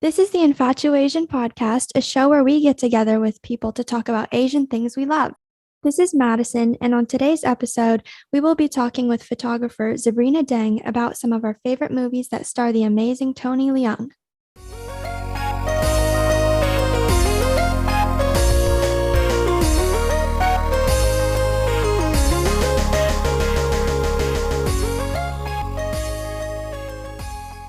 This is the Infatuasian podcast, a show where we get together with people to talk about Asian things we love. This is Madison, and on today's episode, we will be talking with photographer Zabrina Deng about some of our favorite movies that star the amazing Tony Leung.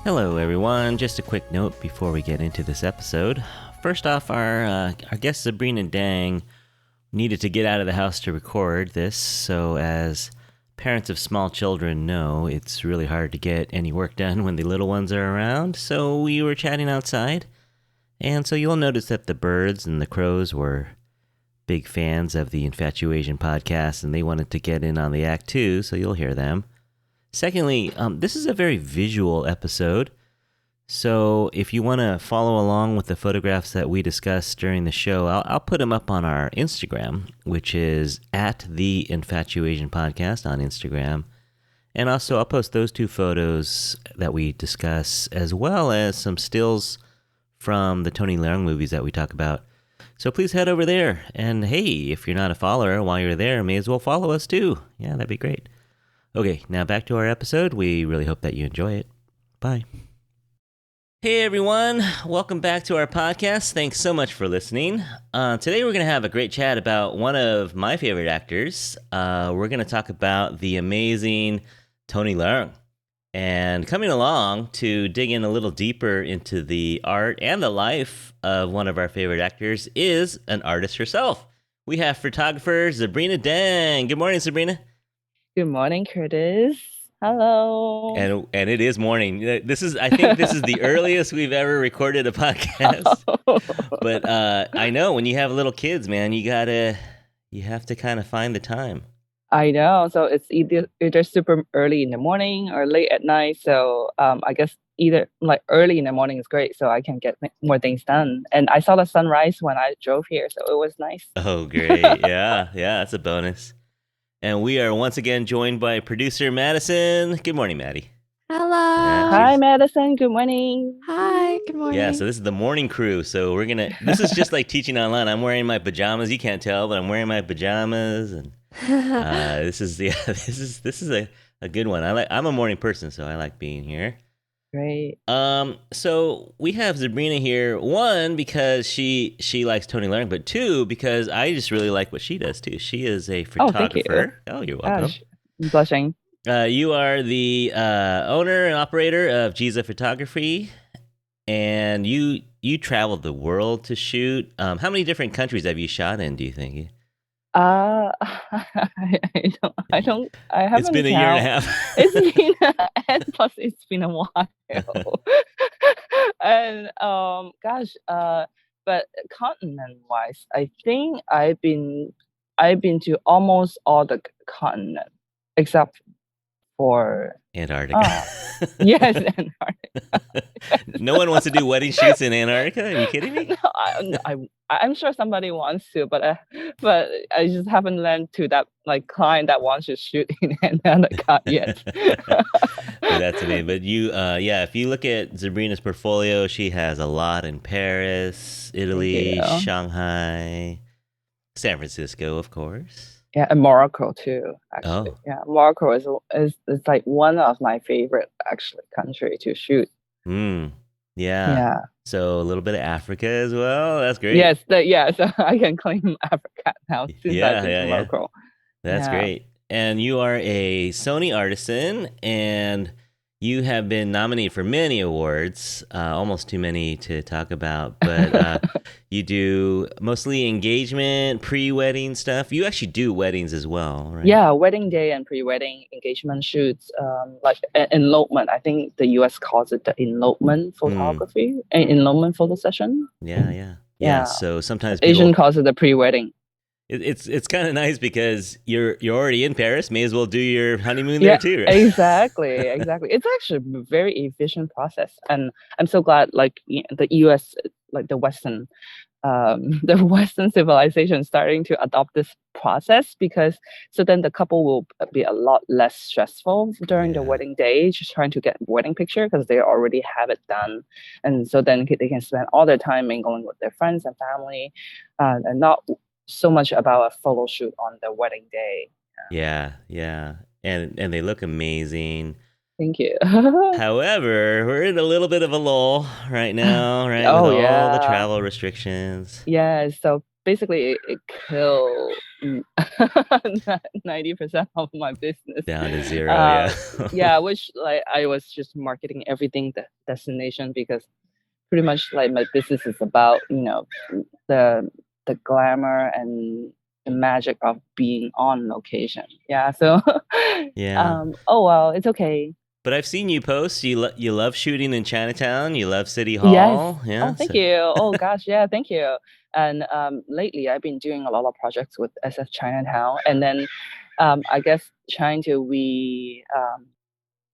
Hello, everyone. Just a quick note before we get into this episode. First off, our guest Zabrina Deng needed to get out of the house to record this, so as parents of small children know, it's really hard to get any work done when the little ones are around, so we were chatting outside, and so you'll notice that the birds and the crows were big fans of the Infatuasian podcast, and they wanted to get in on the act too, so you'll hear them. Secondly, this is a very visual episode, so if you want to follow along with the photographs that we discuss during the show, I'll put them up on our Instagram, which is at the Infatuasian Podcast on Instagram. And also, I'll post those two photos that we discuss, as well as some stills from the Tony Leung movies that we talk about. So please head over there. And hey, if you're not a follower, while you're there, may as well follow us too. Yeah, that'd be great. Okay, now back to our episode. We really hope that you enjoy it. Bye. Hey everyone, welcome back to our podcast. Thanks so much for listening. Today we're going to have a great chat about one of my favorite actors. We're going to talk about the amazing Tony Leung. And coming along to dig in a little deeper into the art and the life of one of our favorite actors is an artist herself. We have photographer Zabrina Deng. Good morning, Zabrina. Good morning, Curtis. Hello. And it is morning. I think this is the earliest we've ever recorded a podcast. But I know when you have little kids, man, you have to kind of find the time. I know. So it's either super early in the morning or late at night. So I guess either like early in the morning is great, so I can get more things done. And I saw the sunrise when I drove here, so it was nice. Oh, great. Yeah, that's a bonus. And we are once again joined by producer Madison. Good morning, Maddie. Hello. Hi, Madison. Good morning. Hi, good morning. Yeah, so this is the morning crew. So this is just like teaching online. I'm wearing my pajamas. You can't tell, but I'm wearing my pajamas. And this is a good one. I'm a morning person, so I like being here. Great. So we have Zabrina here, one, because she likes Tony Leung, but two, because I just really like what she does too. She is a photographer. Oh, you're welcome. Gosh, I'm blushing. You are the owner and operator of Giza Photography, and you traveled the world to shoot. How many different countries have you shot in, do you think? I haven't. It's been a year and a half. It's been and plus it's been a while. And but continent-wise, I think I've been to almost all the continent except for Antarctica. Yes, Antarctica. No one wants to do wedding shoots in Antarctica. Are you kidding me? No, I'm sure somebody wants to, but I just haven't learned to that like client that wants to shoot in Antarctica yet. That's amazing. But if you look at Zabrina's portfolio, she has a lot in Paris, Italy, Shanghai, San Francisco, of course. Yeah, and Morocco too. Actually, yeah, Morocco is like one of my favorite actually country to shoot. Yeah. So a little bit of Africa as well. That's great. Yes, so I can claim Africa now since I've been to Morocco. That's great. And you are a Sony artisan, and you have been nominated for many awards, almost too many to talk about, but you do mostly engagement, pre-wedding stuff. You actually do weddings as well, right? Yeah, wedding day and pre-wedding engagement shoots, like elopement. I think the US calls it the elopement photography, elopement photo session. Yeah. So sometimes Asian calls it the pre-wedding. It's kind of nice because you're already in Paris. May as well do your honeymoon there too, right? Exactly. It's actually a very efficient process, and I'm so glad like the US like the Western the Western civilization starting to adopt this process, because so then the couple will be a lot less stressful during the Yeah. wedding day, just trying to get wedding picture because they already have it done, and so then they can spend all their time mingling with their friends and family, and not so much about a photo shoot on the wedding day. Yeah. Yeah. And they look amazing. Thank you. However, we're in a little bit of a lull right now, right? With Oh all the yeah. travel restrictions Yeah, so basically it killed 90% of my business. down to zero. Yeah. Um, yeah, which like I was just marketing everything the destination, because pretty much like my business is about, the the glamour and the magic of being on location. Yeah, so Yeah. oh well, it's okay. But I've seen you post. You love shooting in Chinatown. You love City Yes. Hall. Oh, Yeah. thank So you. Oh gosh, yeah, thank you. And lately, I've been doing a lot of projects with SF Chinatown, and then I guess trying to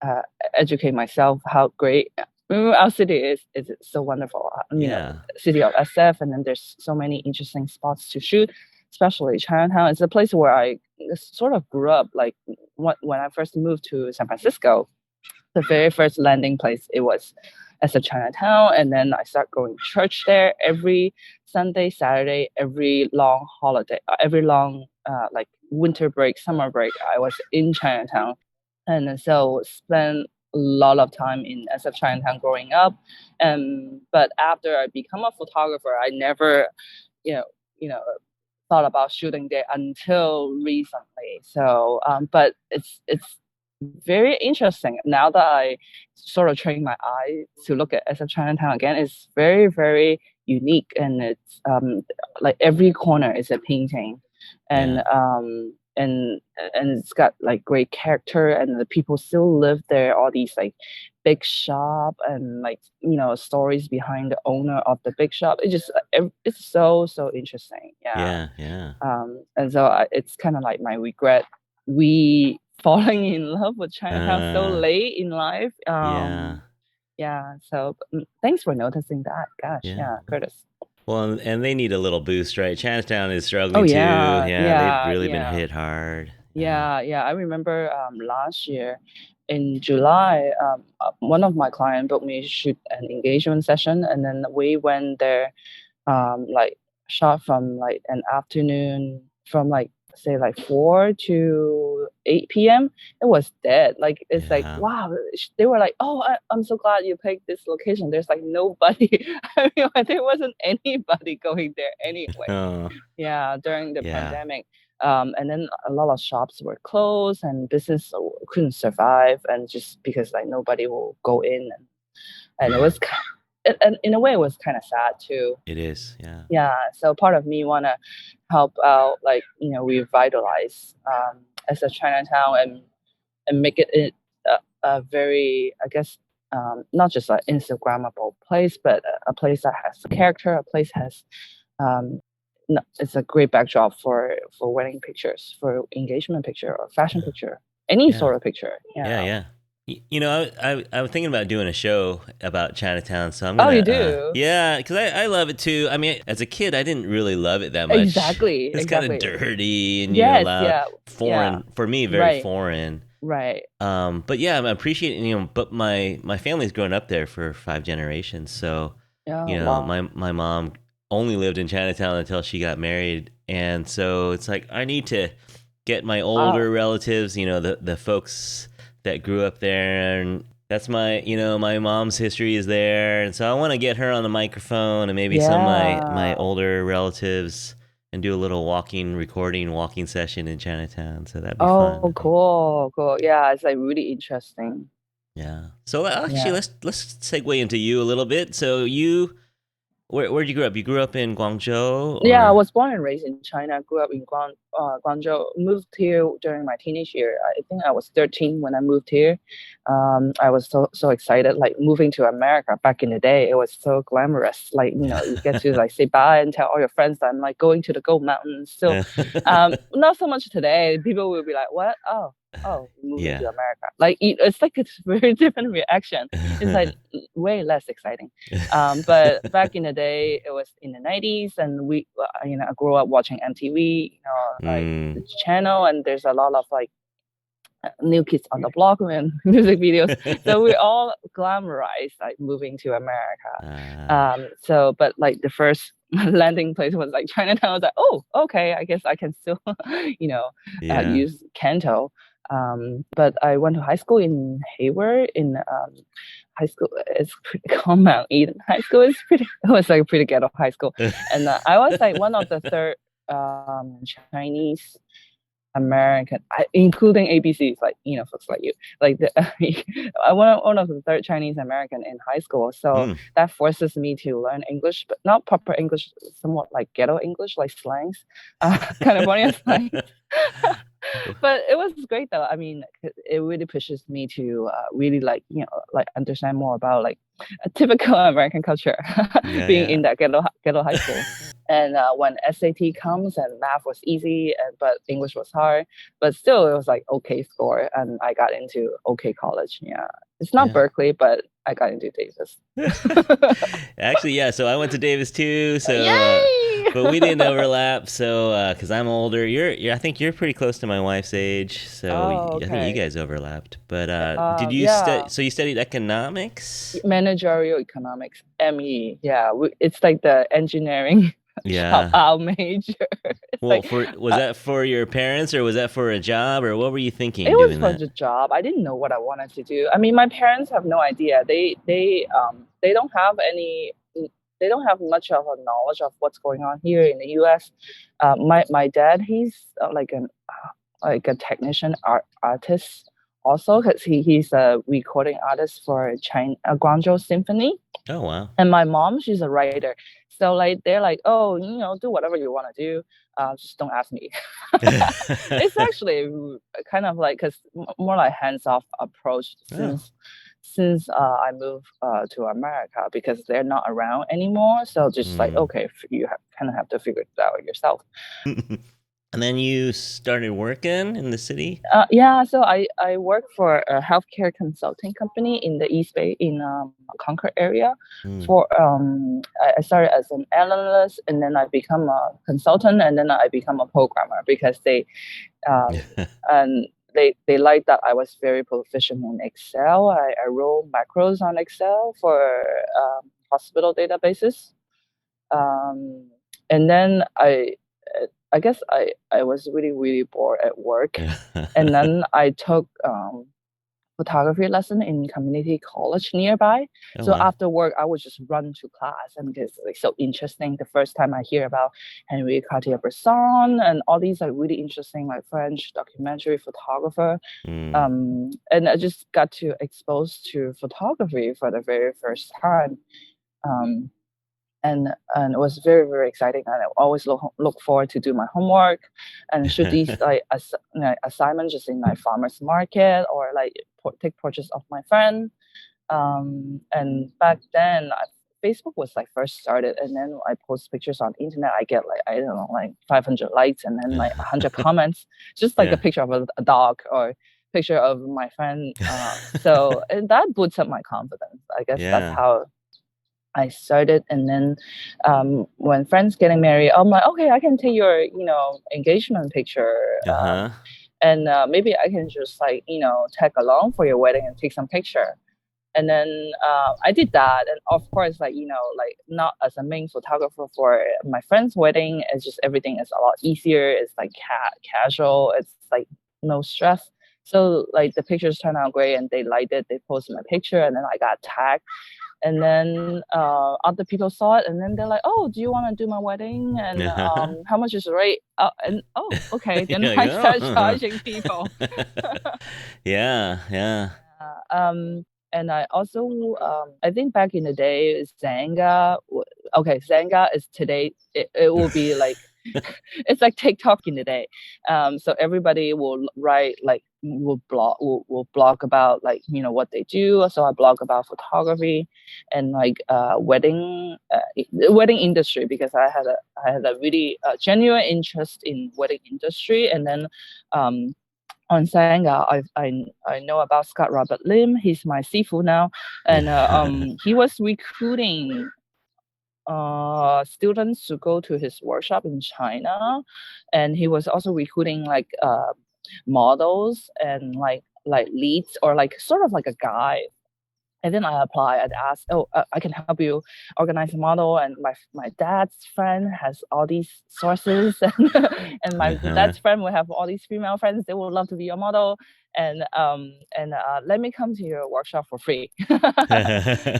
uh, educate myself how great our city is. Is so wonderful. yeah. City of SF, and then there's so many interesting spots to shoot. Especially Chinatown is a place where I sort of grew up. Like when I first moved to San Francisco, the very first landing place it was as a Chinatown, and then I start going to church there every Sunday, Saturday, every long holiday, every long like winter break, summer break. I was in Chinatown, and so spent a lot of time in SF Chinatown growing up. But after I become a photographer, I never, you know, you know, thought about shooting there until recently. So, but it's very interesting now that I sort of train my eye to look at SF Chinatown again. It's very very unique, and it's like every corner is a painting, and Yeah. it's got like great character, and the people still live there. All these like big shop, and like stories behind the owner of the big shop. It just it's so interesting. Yeah. Yeah. Yeah. And so it's kind of like my regret. We falling in love with Chinatown so Uh. late in life. Yeah. Yeah. So thanks for noticing that. Gosh, Yeah. yeah, Curtis. Well, and they need a little boost, right? Chinatown is Oh struggling too. yeah, Yeah, they've yeah, really been yeah, hit hard. Yeah. yeah, yeah. I remember last year in July, one of my clients booked me to shoot an engagement session, and then we went there like shot from like an afternoon from like say like 4 to 8 p.m. It was dead. Like it's like Yeah. wow. They were like, oh, I'm so glad you picked this location. There's like nobody. I mean, like, there wasn't anybody going there anyway. Oh. Yeah, during the Yeah. pandemic. And then a lot of shops were closed, and business couldn't survive, and just because like nobody will go in, and it Yeah. was and in a way it was kind of sad too. It is. Yeah. Yeah, so part of me want to help out, like revitalize as a Chinatown, and make it a very, I guess, not just an Instagrammable place, but a place that has character, a place has um, no, it's a great backdrop for wedding pictures, for engagement picture or fashion Yeah. picture, any Yeah. sort of picture. Yeah. Yeah. Yeah. I was thinking about doing a show about Chinatown, so I'm Oh, you gonna, do? yeah, because I love it too. I mean, as a kid, I didn't really love it that much. Exactly, It's kind of exactly. dirty and Yes, loud, yeah, yeah. foreign for me, very Right, foreign. right. But yeah, I'm appreciating, but my family's grown up there for 5 generations, so Oh, wow. my mom only lived in Chinatown until she got married, and so it's like I need to get my older Wow. relatives, the folks that grew up there, and that's my mom's history is there, and so I want to get her on the microphone and maybe some of my Yeah. older relatives and do a little walking session in Chinatown. So that'd be fun, Oh, I think. cool, cool. Yeah, it's like really interesting. Yeah. So actually, Yeah. let's segue into you a little bit. So where'd you grow up? You grew up in Guangzhou, Yeah, I or was born and raised in China, grew up in Guangzhou, moved here during my teenage year. I think I was 13 when I moved here. I was so excited. Like moving to America back in the day, it was so glamorous. Like you get to like say bye and tell all your friends that I'm like going to the Gold Mountains. So, not so much today. People will be like, "What? Oh, moving to Yeah. America." Like it's like it's very different reaction. It's like way less exciting. But back in the day, it was in the 90s, and I grew up watching MTV, like Mm. the channel, and there's a lot of like New Kids on the Block and music videos. So we all glamorized like moving to America. But like the first landing place was like Chinatown. I was like, oh, okay, I guess I can still, Yeah. use Kanto. But I went to high school in Hayward. In high school, it's pretty called Mount Eden High School. It was like a pretty ghetto high school, and I was like one of the third Chinese American, including ABCs, like folks like you, like one of the third Chinese American in high school. So Mm. that forces me to learn English, but not proper English, somewhat like ghetto English, like slangs, California slangs. But it was great though. I mean, it really pushes me to really like like understand more about like a typical American culture, Yeah, being yeah. in that ghetto high school. And when SAT comes and math was easy, but English was hard, but still it was like okay score, and I got into okay college. Yeah, it's not Yeah. Berkeley, but I got into Davis. Actually, yeah. So I went to Davis too. So, Yay! but we didn't overlap. So, because I'm older, I think you're pretty close to my wife's age. So Oh, I think you okay. guys overlapped. But did you Yeah. So you studied economics? Managerial economics, ME. Yeah, it's like the engineering Yeah. our major. It's Well, like was that for your parents or was that for a job or what were you thinking it was doing for that? the job. I didn't know what I wanted to do. I mean, my parents have no idea. They don't have any. They don't have much of a knowledge of what's going on here in the U.S. My dad, he's like a technician artist also, because he's a recording artist for China Guangzhou Symphony. Oh, wow. And my mom, she's a writer. So like they're like, oh, do whatever you want to do. Just don't ask me. It's actually kind of like because more like hands-off approach Oh. since I moved to America, because they're not around anymore. So just like okay, kind of have to figure it out yourself. And then you started working in the city? Yeah, so I work for a healthcare consulting company in the East Bay in Concord area. Mm. For I started as an analyst, and then I become a consultant, and then I become a programmer because um, and they liked that I was very proficient in Excel. I wrote macros on Excel for hospital databases. And then I guess I was really, really bored at work. And then I took photography lesson in community college nearby. Oh, So wow. after work, I would just run to class, and it's like so interesting. The first time I hear about Henri Cartier-Bresson and all these like really interesting like French documentary photographer, and I just got to expose to photography for the very first time. Um, and it was very, very exciting, and I always look forward to do my homework and shoot these like assignments just in like farmers market, or like take pictures of my friend. And back then Facebook was like first started, and then I post pictures on internet, I get like I don't know like 500 likes and then like 100 comments, just like a Yeah. picture of a dog or picture of my friend. So and that boosts up my confidence. I guess that's Yeah. how I started. And then when friends getting married, I'm like, okay, I can take your, engagement picture. Uh-huh. And maybe I can just like, tag along for your wedding and take some picture. And then I did that. And of course, like, like not as a main photographer for my friend's wedding, it's just everything is a lot easier. It's like casual. It's like no stress. So like the pictures turned out great and they liked it. They posted my picture and then I got tagged, and then other people saw it, and then they're like, oh, do you want to do my wedding, and how much is the rate? And okay, then You're like, I start oh. charging people. Yeah. And I also I think back in the day Zanga, okay, Zanga is today, it will be like it's like TikTok in the day. So everybody will write like will blog about like what they do. So I blog about photography and like wedding industry because I had a really genuine interest in wedding industry. And then on Sangha, I know about Scott Robert Lim. He's my sifu now, and he was recruiting students to go to his workshop in China, and he was also recruiting like models and like leads or like sort of like a guide. And then I apply and ask, oh, I can help you organize a model. And my dad's friend has all these sources, and my Uh-huh. dad's friend will have all these female friends. They would love to be your model, and let me come to your workshop for free.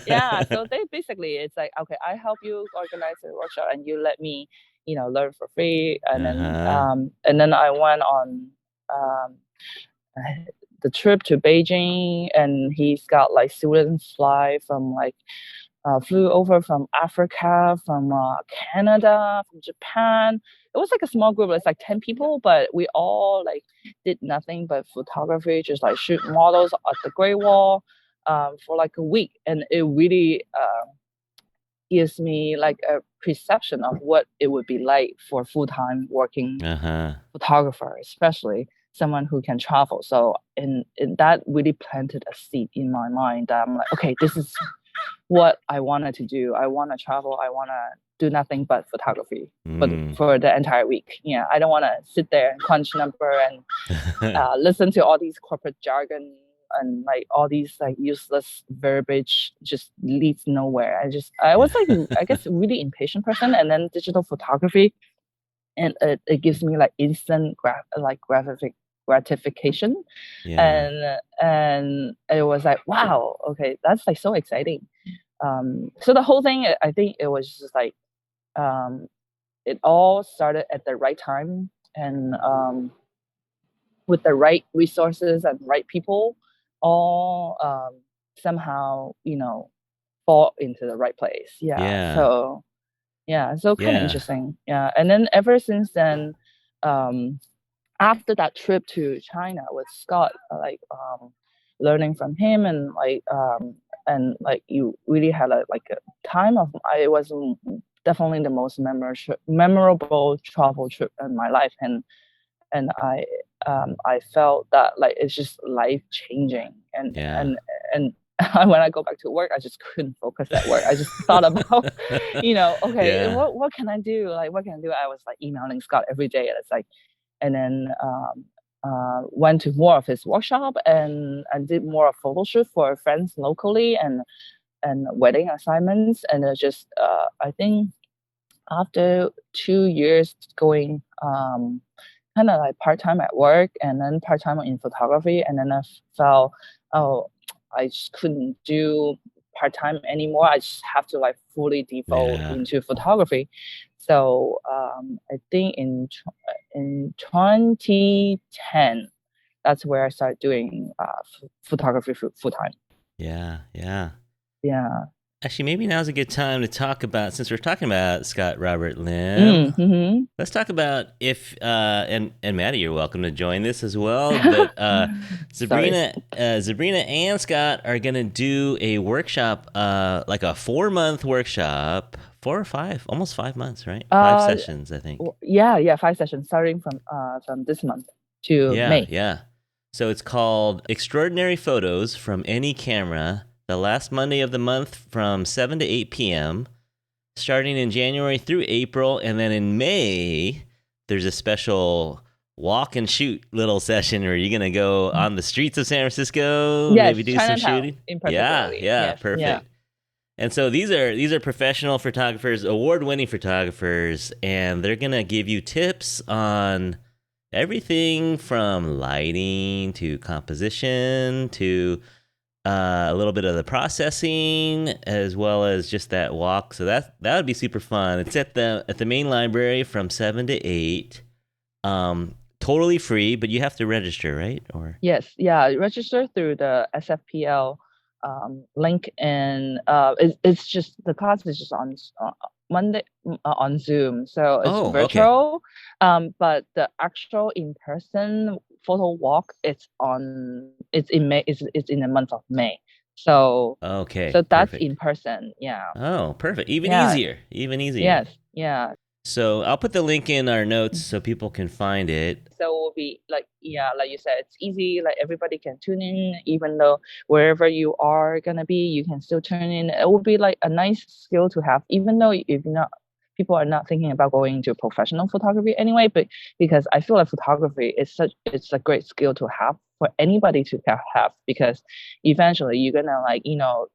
Yeah, so they basically it's like, okay, I help you organize the workshop, and you let me, learn for free, Uh-huh. and then I went on. Um, the trip to Beijing, and he's got like students flew over from Africa, from Canada, from Japan. It was like a small group. It's like 10 people, but we all like did nothing but photography, just like shoot models at the Great Wall for like a week, and it really gives me like a perception of what it would be like for full-time working Uh-huh. photographer, especially someone who can travel. So in that really planted a seed in my mind that I'm like, okay, this is what I wanted to do. I want to travel. I want to do nothing but photography Mm. for the entire week. Yeah, I don't want to sit there and crunch number and listen to all these corporate jargon and like all these like useless verbiage just leads nowhere. I was like I guess a really impatient person, and then digital photography, and it gives me like instant gratification, Yeah. and it was like, wow, okay, that's like so exciting. So the whole thing, I think it was just like um, it all started at the right time, and with the right resources and right people, all somehow fall into the right place. Yeah. Yeah. So kind of Yeah. interesting. Yeah. And then ever since then, um, after that trip to China with Scott, learning from him, and like you really had a time of it was definitely the most memorable travel trip in my life, and I felt that like it's just life changing, Yeah. and when I go back to work, I just couldn't focus at work. I just thought about, okay, Yeah. what can I do? Like, what can I do? I was like emailing Scott every day, and it's like, and then went to more of his workshop and did more of photo shoot for friends locally and wedding assignments, and just I think after 2 years going kind of like part-time at work and then part-time in photography, and then I felt, oh, I just couldn't do part-time anymore. I just have to like fully devote Yeah. into photography. So I think in 2010, that's where I started doing photography full-time. Yeah. Yeah. Yeah. Actually, maybe now's a good time to talk about, since we're talking about Scott Robert Lim, Mm-hmm. let's talk about if and Maddie, you're welcome to join this as well. But Sorry. Zabrina and Scott are gonna do a workshop, like a 4 month workshop, 4 or 5, almost 5 months, right? Five Uh, sessions, I think. yeah, 5 sessions starting from this month to Yeah, May. yeah. So it's called Extraordinary Photos from Any Camera, the last Monday of the month from 7 to 8 p.m., starting in January through April. And then in May, there's a special walk and shoot little session where you're going to go on the streets of San Francisco, maybe Yes, do some Chinatown shooting. in Yeah, particularly. yeah, Yes, yeah. perfect. And so these are professional photographers, award-winning photographers, and they're going to give you tips on everything from lighting to composition to a little bit of the processing, as well as just that walk. So that would be super fun. It's at the main library from 7 to 8. Totally free, but you have to register, right? Or Yes, yeah. Register through the SFPL link, and it's just the class is just Monday on Zoom, so it's Oh, okay. virtual. But the actual in-person photo walk, it's in May. It's in the month of May. So Okay, so that's perfect. in person. Yeah. Oh, perfect. Even Yeah. easier. Even easier. Yes. Yeah. So I'll put the link in our notes so people can find it. So it will be like, yeah, like you said, it's easy, like everybody can tune in, even though wherever you are gonna be, you can still tune in. It will be like a nice skill to have, even though if you're not, people are not thinking about going into professional photography anyway, but because I feel like photography is such, it's a great skill to have for anybody to have, because eventually you're gonna, like,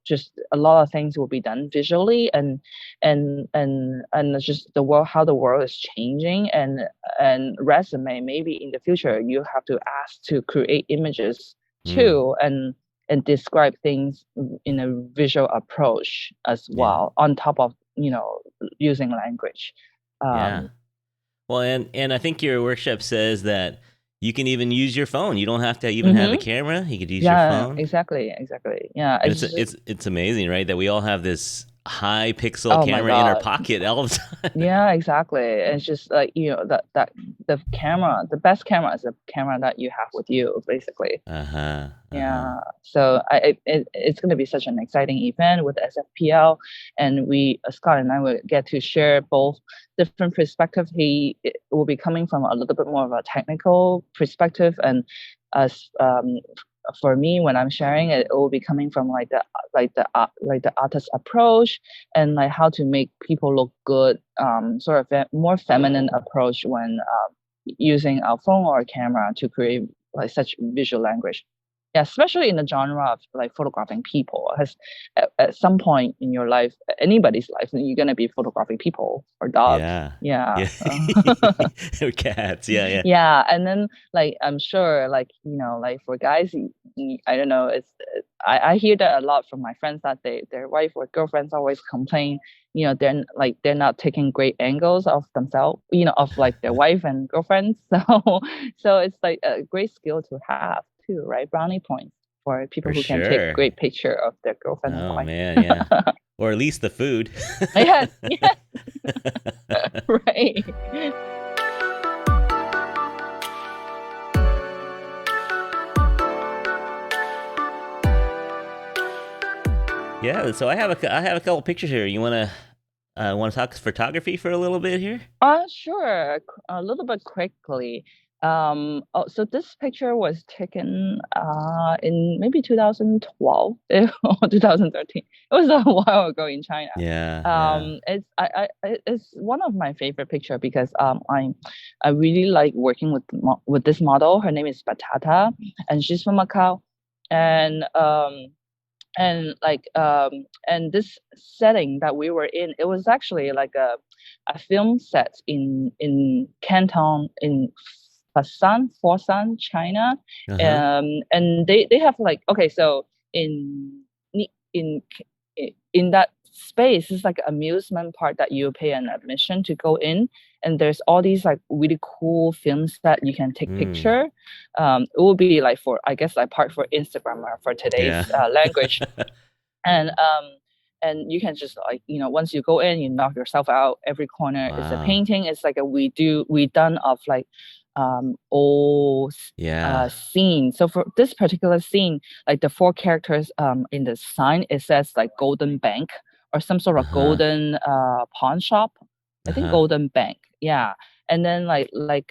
just a lot of things will be done visually, and it's just the world, how the world is changing, and resume, maybe in the future you have to ask to create images Mm, too, and describe things in a visual approach as yeah. well, on top of using language. Yeah. um Well, and I think your workshop says that you can even use your phone. You don't have to even have a mm-hmm. camera. You could use your Yeah, phone. exactly, yeah, And it's just, it's amazing, right? That we all have this high pixel oh my camera in our god. pocket all the time. Yeah, exactly. It's just like, that the camera, the best camera is the camera that you have with you, basically. Uh-huh. Uh-huh. Yeah. So it's going to be such an exciting event with SFPL, and Scott and I will get to share both different perspectives. It will be coming from a little bit more of a technical perspective, and as for me, when I'm sharing it, it will be coming from like the artist approach, and like how to make people look good, sort of a more feminine approach when using a phone or a camera to create like such visual language. Yeah, especially in the genre of like photographing people, has at some point in your life, anybody's life, you're gonna be photographing people or dogs. Yeah. Yeah. Yeah. Or cats. Yeah, yeah. Yeah, and then like I'm sure, like like for guys, I don't know, I hear that a lot from my friends, that their wife or girlfriends always complain, they're not taking great angles of themselves, of like their wife and girlfriends. So it's like a great skill to have too, right? Brownie points for people For who can take sure. great picture of their girlfriend and Oh wife. man, yeah. Or at least the food. Yes, yes, right. Yeah, so I have a couple pictures here. You want to talk photography for a little bit here? Sure. A little bit quickly. Oh, so this picture was taken in maybe 2012 or 2013. It was a while ago in China. Yeah, yeah. It's one of my favorite picture, because I really like working with this model. Her name is Batata, and she's from Macau, and and this setting that we were in, it was actually like a film set in Canton, in Foshan, China. Uh-huh. And they have like, okay, so in in in that space is like amusement part that you pay an admission to go in, and there's all these like really cool films that you can take Mm. picture. It will be like, for I guess, like part for Instagram or for Yeah. today's language. And you can just, like, once you go in, you knock yourself out. Every corner is a Wow. painting. It's like a we done of like old Yeah. scene. So for this particular scene, like the four characters in the sign, it says like Golden Bank, or some sort of Uh-huh. golden pawn shop. I think Uh-huh. Golden Bank. Yeah. And then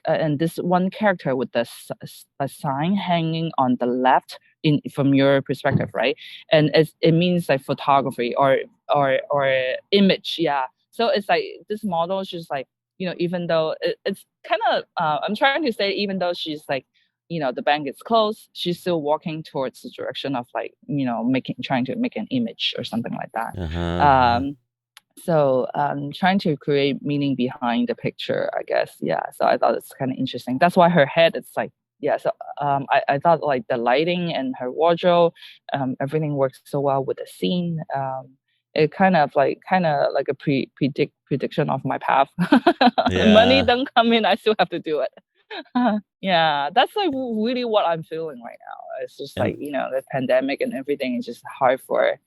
and this one character with a sign hanging on the left, in from your perspective, right? And it means like photography, or image. Yeah. So it's like this model is just like, even though it's kind of I'm trying to say, even though she's like, the bank is closed, she's still walking towards the direction of like, making trying to make an image or something like that. Uh-huh. Uh-huh. So trying to create meaning behind the picture, I guess. Yeah, so I thought it's kind of interesting. That's why her head, it's like, yeah. So I thought like the lighting and her wardrobe, everything works so well with the scene. It kind of like a prediction of my path. Money Yeah. don't come in, I still have to do it. Yeah, that's like really what I'm feeling right now. It's just like, And the pandemic and everything is just hard for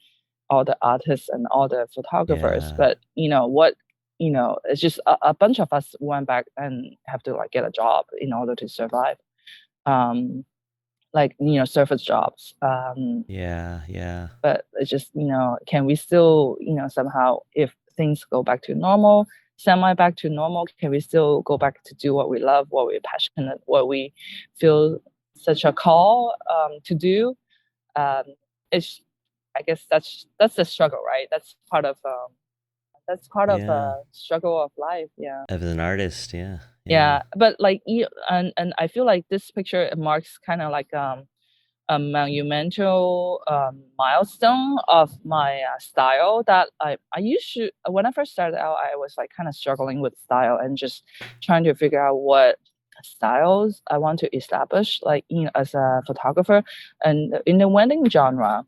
all the artists and all the photographers. yeah. But you know what? it's just a bunch of us went back and have to like get a job in order to survive. Um, like surface jobs. Yeah, yeah. But it's just can we still somehow, if things go back to normal, semi back to normal, can we still go back to do what we love, what we're passionate, what we feel such a call to do? um it's I guess that's the struggle, right? That's part of Yeah. struggle of life. Yeah. As an artist, yeah. Yeah. Yeah, but like and I feel like this picture marks kind of like a monumental milestone of my style that I used to, when I first started out, I was like kind of struggling with style and just trying to figure out what styles I want to establish, like as a photographer and in the wedding genre.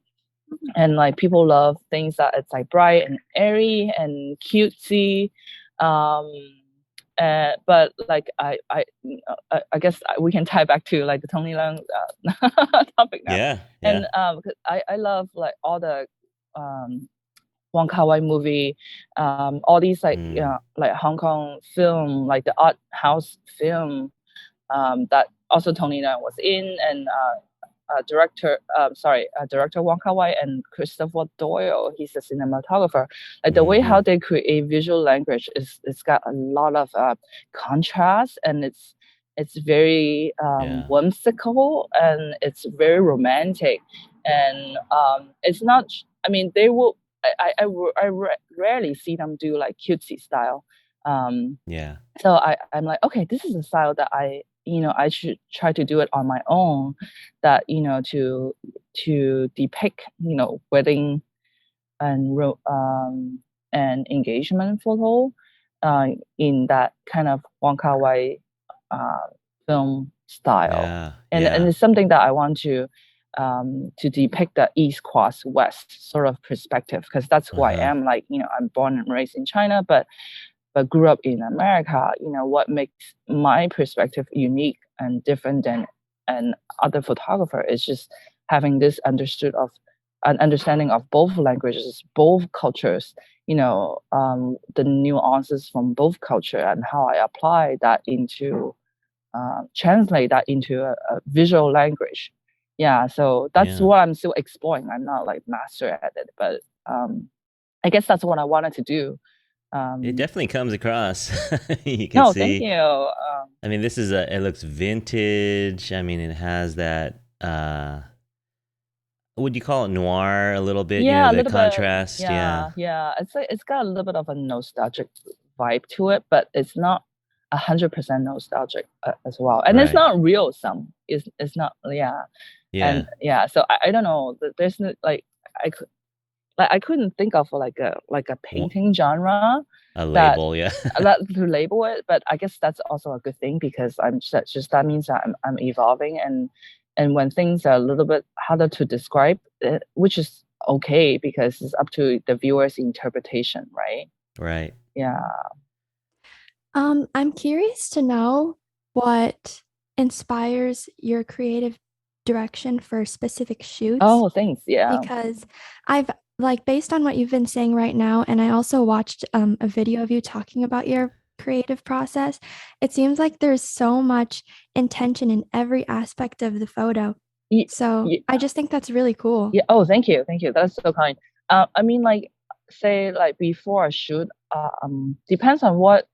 And like people love things that it's like bright and airy and cutesy. um but like I guess we can tie back to like the Tony Leung topic now. Yeah, yeah. And 'cause I love like all the um Wong Kar-wai movie, all these Mm, like Hong Kong film, like the art house film, that also Tony Leung was in, and director Wong Kar-wai and Christopher Doyle. He's a cinematographer. Like the way how mhm. they create visual language is, it's got a lot of contrast, and it's very Yeah. whimsical, and it's very romantic, and it's not. I mean, they will. Rarely see them do like cutesy style. Um, Yeah. so I'm like, okay, this is a style that I should try to do it on my own, that to depict wedding and and engagement photo in that kind of Wong Kar-wai uh, film style. Yeah. And Yeah. it's something that I want to depict the East cross West sort of perspective, because that's who I Uh-huh. am. Like I'm born and raised in China, but grew up in America. What makes my perspective unique and different than an other photographer is just having this understood of an understanding of both languages, both cultures, the nuances from both culture, and how I apply that into translate that into a visual language. Yeah, so that's Yeah. what I'm still exploring. I'm not like master at it, but I guess that's what I wanted to do. It um, definitely comes across. You can no, thank see. you. I mean, it looks vintage. I mean, it has that would you call it noir a little bit, Yeah, a the little bit. contrast, yeah. Yeah, yeah. It's like it's got a little bit of a nostalgic vibe to it, but it's not 100% nostalgic as well. And it's Right. not real. It's not. Yeah, and Yeah. yeah. So I don't know. There's no, like I couldn't think of like a Wa- painting genre A that label, yeah. to label it. But I guess that's also a good thing, because that means that I'm evolving, and when things are a little bit harder to describe, which is okay, because it's up to the viewer's interpretation, right? Right. Yeah. I'm curious to know what inspires your creative direction for specific shoots, Oh, thanks. Yeah. because I've like based on what you've been saying right now, and I also watched a video of you talking about your creative process. It seems like there's so much intention in every aspect of the photo. Ye- So ye- I just think that's really cool. Yeah. Oh, thank you. Thank you. That's so kind. I mean, like, say, like before a shoot, depends on what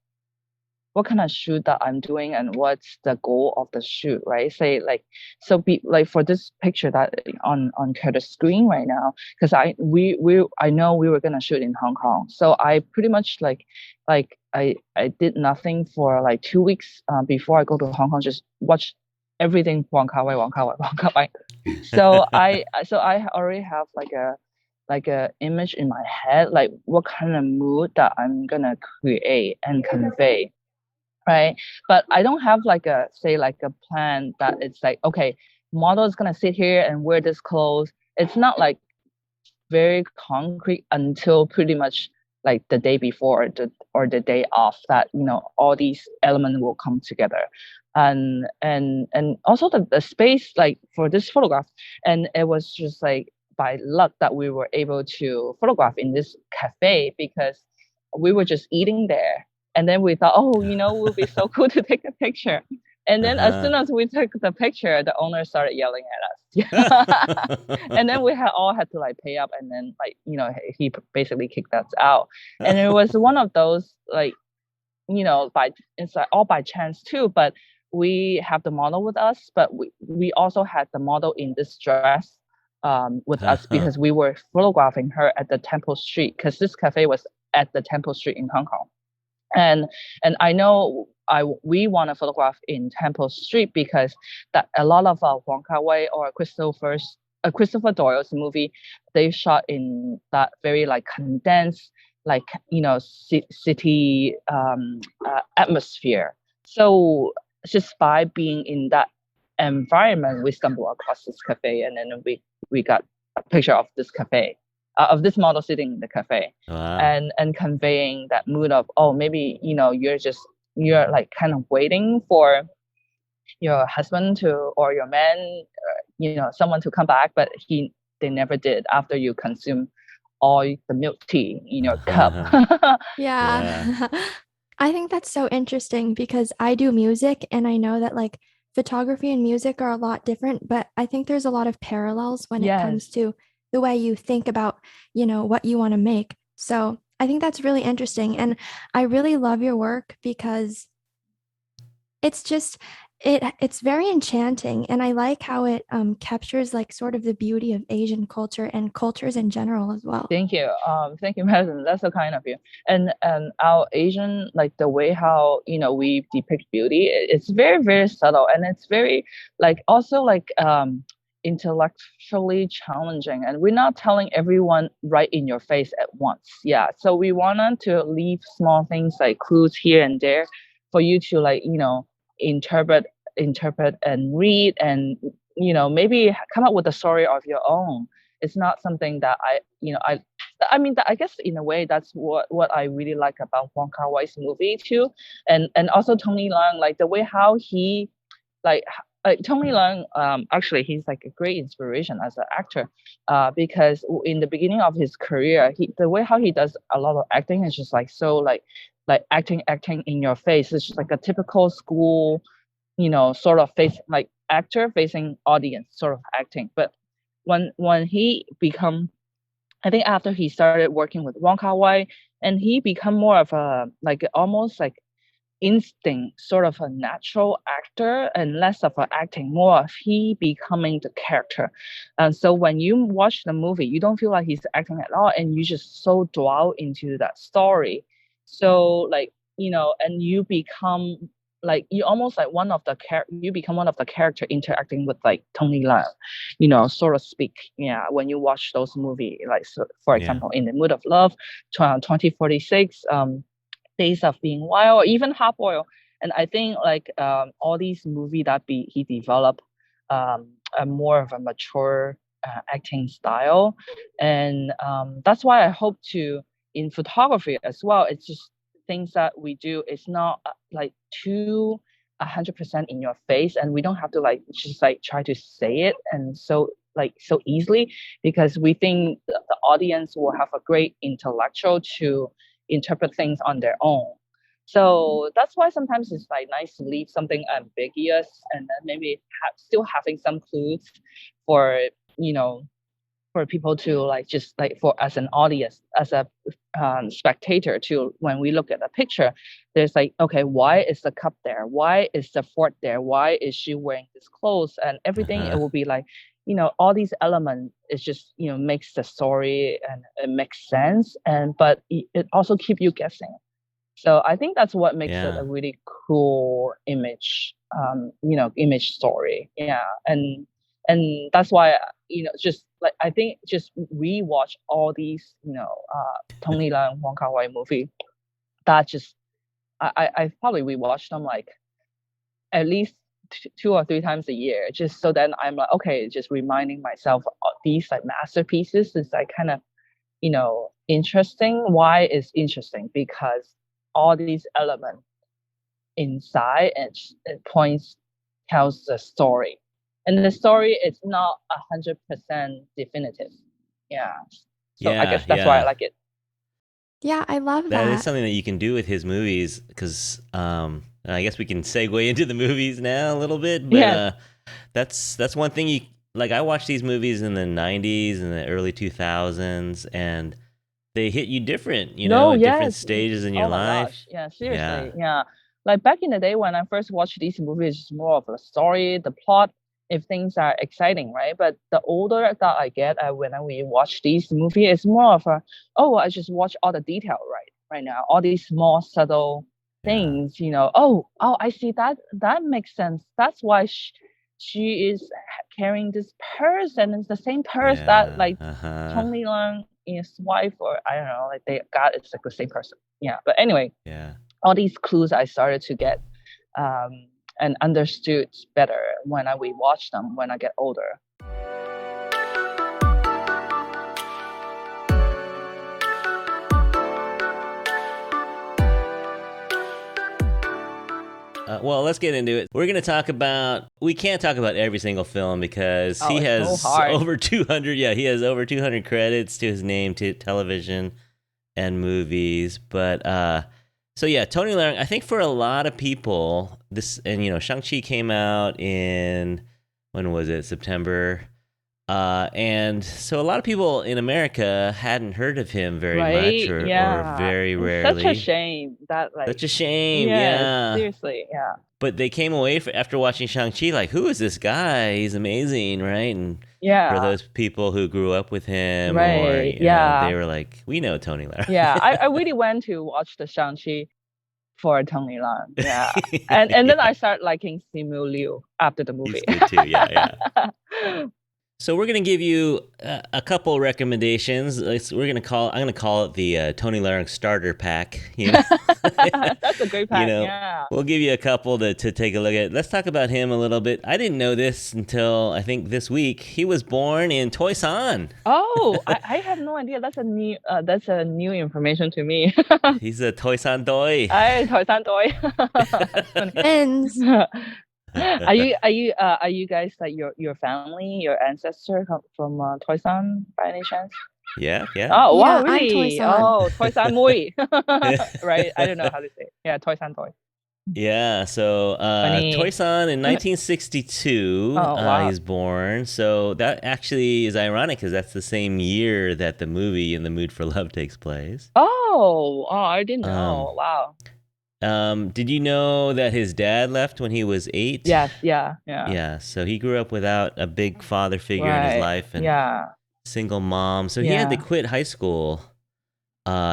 kind of shoot that I'm doing and what's the goal of the shoot, right? Say like, so be like for this picture that on Curtis' screen right now, because I know we were gonna shoot in Hong Kong, so I pretty much I did nothing for like 2 weeks before I go to Hong Kong, just watch everything Wong Kar Wai, Wong Kar Wai, Wong Kar Wai. So I already have like a image in my head, like what kind of mood that I'm gonna create and convey, right? But I don't have like a say like a plan that it's like, okay, model is gonna sit here and wear this clothes. It's not like very concrete until pretty much like the day before, or the day off, that all these elements will come together. And also the space, like for this photograph, and it was just like by luck that we were able to photograph in this cafe, because we were just eating there. And then we thought, oh, it would be so cool to take a picture. And then as Uh soon as we took the picture, the owner started yelling at us. And then huh. we all had to like pay up, and then like he basically kicked us out. And it was one of those like by it's like all by chance too. But we have the model with us, but we also had the model in this dress with us because we were photographing her at the Temple Street, because this cafe was at the Temple Street in Hong Kong. And I know we want to photograph in Temple Street because that a lot of Wong Kar-wai or Christopher Doyle's movie, they shot in that very like condensed, like city atmosphere. So just by being in that environment, we stumbled across this cafe, and then we got a picture of this cafe, of this model sitting in the cafe, Wow. and conveying that mood of, oh, maybe you're like kind of waiting for your husband to, or your man, someone to come back, but they never did after you consume all the milk tea in your cup. Yeah. Yeah. I think that's so interesting because I do music and I know that like photography and music are a lot different, but I think there's a lot of parallels when it comes Yes. to the way you think about, what you want to make. So I think that's really interesting. And I really love your work because it's just it's very enchanting, and I like how it captures like sort of the beauty of Asian culture and cultures in general as well. Thank you. Thank you, Madison. That's so kind of you. And our Asian, like the way how we depict beauty, it's very very subtle, and it's very like also like intellectually challenging. And we're not telling everyone right in your face at once. Yeah. So we wanted to leave small things like clues here and there for you to like interpret and read, and maybe come up with a story of your own. It's not something that I mean, that I guess in a way that's what I really like about Wong Kar Wai's movie too, and also Tony Leung, like the way how he like Tony Leung, actually he's like a great inspiration as an actor, because in the beginning of his career, the way how he does a lot of acting is just like so like acting in your face. It's just like a typical school, sort of face like actor facing audience sort of acting. But when he become, I think after he started working with Wong Kar Wai, and he become more of a like almost like instinct, sort of a natural actor, and less of an acting, more of he becoming the character. And so when you watch the movie, you don't feel like he's acting at all, and you just so dwell into that story. So like and you become like you almost like you become one of the character interacting with like Tony Leung, sort of speak. Yeah, when you watch those movie, like so, for Yeah. example, In the Mood of Love, 2046, Days of Being Wild, or even Half Boiled. And I think like all these movies that he developed a more of a mature acting style, and that's why I hope to in photography as well. It's just things that we do is not like too 100% in your face, and we don't have to like just like try to say it and so easily, because we think the audience will have a great intellectual to interpret things on their own. So that's why sometimes it's like nice to leave something ambiguous, and then maybe still having some clues for you know for people to like just like for as an audience, as a spectator to, when we look at the picture, there's like, okay, why is the cup there, why is the fork there, why is she wearing this clothes, and everything. It will be like all these elements, it just makes the story and it makes sense, and but it also keep you guessing. So I think that's what makes it Yeah. a really cool image, image story. Yeah, and that's why just like I think just rewatch all these Tony Leung Wong Kar Wai movie. That just I probably rewatch them like at least 2 or 3 times a year, just so then I'm like, okay, just reminding myself of these like masterpieces is like kind of interesting. Why is interesting? Because all these elements inside, and it points tells the story, and the story is not 100% definitive. Yeah, so I Yeah. guess that's why I Yeah. like it. Yeah, I love That is that. something that you can do with his movies because I guess we can segue into the movies now a little bit, but Yes. that's one thing you like. I watched these movies in the '90s and the early 2000s, and they hit you different, No, at different yes. stages in your Oh my life. gosh. Yeah, Yeah, seriously. Yeah. Like back in the day when I first watched these movies, it's more of a story, the plot, if things are exciting, right? But the older that I get, when we watch these movies, it's more of a, oh, I just watch all the detail right now, all these small subtle yeah, things, oh, I see that makes sense. That's why she is carrying this purse, and it's the same purse that yeah. like Uh huh. Tony Leung, his wife, or I don't know, like they got it's like the same person. Yeah. But anyway, Yeah. all these clues I started to get um, and understood better when we watch them when I get older. Well, let's get into it. We're going to talk about, we can't talk about every single film because Oh, he it's so has hard. over 200, yeah, he has over 200 credits to his name to television and movies. But, so yeah, Tony Leung, I think for a lot of people, this, and Shang-Chi came out in, when was it, September? And so a lot of people in America hadn't heard of him very much Right? or Yeah. very It's such a rarely. shame that like Such a shame, yes, yeah. seriously, yeah. But they came away after watching Shang-Chi like, who is this guy? He's amazing, right? And for Yeah. those people who grew up with him or, Right. Yeah. they were like, we know Tony Yeah. Leung. I really went to watch the Shang-Chi for Tony Leung. Yeah. And then Yeah, I started liking Simu Liu after the he's movie. good too. Yeah, yeah. So we're gonna give you a couple recommendations. I'm gonna call it the Tony Leung starter pack. That's a great You pack. know, Yeah. we'll give you a couple to take a look at. Let's talk about him a little bit. I didn't know this until I think this week. He was born in Toisan. Oh, I have no idea. That's a new information to me. He's a Toisan Doi. 哎，台山 toy. That's funny. Twins. Are you guys like your family, your ancestor come from Toisan by any chance? Yeah, yeah. Oh wow, Yeah, I'm really? Toy-san. Oh, Toisan Mui. Right? I don't know how to say it. Yeah, Toisan toy. Yeah, so Funny. Toy-san in 1962, Oh wow. he's born. So that actually is ironic because that's the same year that the movie In the Mood for Love takes place. Oh, I didn't Um, know. Wow. did you know that his dad left when he was 8? Yes, yeah, yeah. Yeah, so he grew up without a big father figure in his Right. life and Yeah. single mom. So he had to Yeah. quit high school.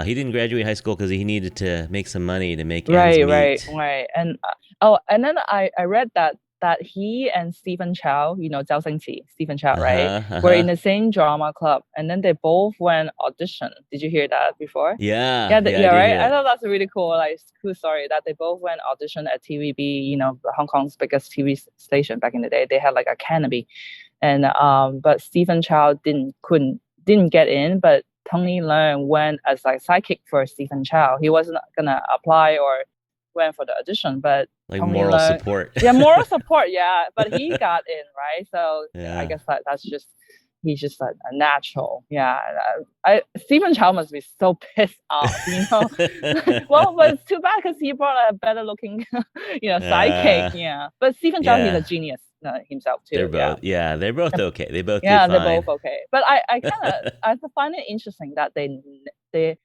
He didn't graduate high school because he needed to make some money to make ends Right, right, meet. right. And and then I read that he and Stephen Chow, Zhao Xingqi, Stephen Chow, Uh right, huh. Uh were in huh. the same drama club, and then they both went audition. Did you hear that before? Yeah, Yeah, yeah, I yeah, did right. hear I that. thought that's a really cool, like, cool story that they both went audition at TVB, Hong Kong's biggest TV station back in the day. They had like a canopy, and but Stephen Chow didn't get in, but Tony Leung went as like sidekick for Stephen Chow. He wasn't gonna apply or went for the audition, but Like Tony moral Leung, support. yeah, moral support, yeah, but he got in, right? So I Yeah. guess that's just he's just a natural, yeah. Stephen Chow must be so pissed off, Well, but it's too bad because he brought a better looking, sidekick, uh, yeah. But Stephen Chow, he's a yeah. genius himself too, yeah. They're both okay. They both did Yeah, they're both fine. okay. But I kind of I find it interesting that they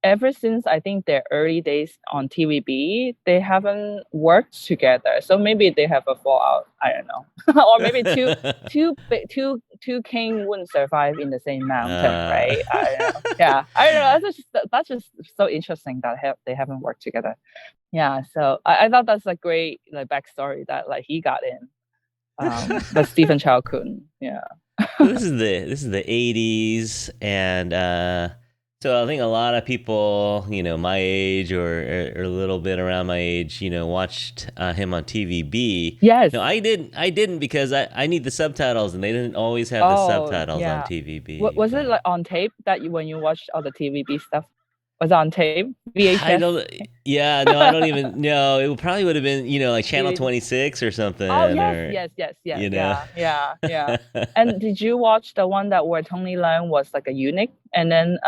ever since I think their early days on TVB, they haven't worked together. So maybe they have a fallout. I don't know, or maybe two king wouldn't survive in the same mountain, uh, right? I don't know. Yeah, I don't know. That's just so interesting that they haven't worked together. Yeah, so I thought that's a great like backstory that like he got in, but Stephen Chow couldn't. Yeah. so this is the 80s and so I think a lot of people, my age or a little bit around my age, watched him on TVB. Yes. No, I didn't because I need the subtitles and they didn't always have the Oh, subtitles on yeah. TVB. Was it But like on tape that when you watched all the TVB stuff? Was on tape, I VHS. don't. Yeah, no, I don't even know. It probably would have been, like Channel DVD. 26 or something, Oh yes, or yes, yes, yes, you know. yeah. And did you watch the one that where Tony Leung was like a eunuch, and then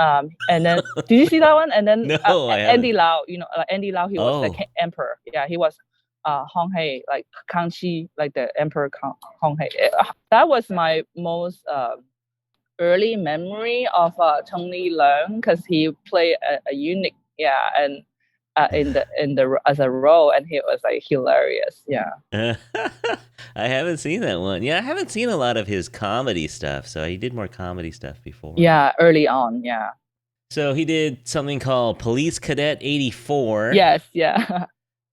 did you see that one? And then No, I Andy haven't. Lau, Andy Lau, he was the Oh, emperor. Yeah, he was Hong Hei, like Kangxi, like the emperor Hong Hei. That was my most early memory of Tony Leung because he played a eunuch. Yeah, and in the as a role, and he was like hilarious. Yeah. I haven't seen that one. Yeah, I haven't seen a lot of his comedy stuff. So he did more comedy stuff before. Yeah, early on. Yeah. So he did something called Police Cadet 84. Yes. Yeah.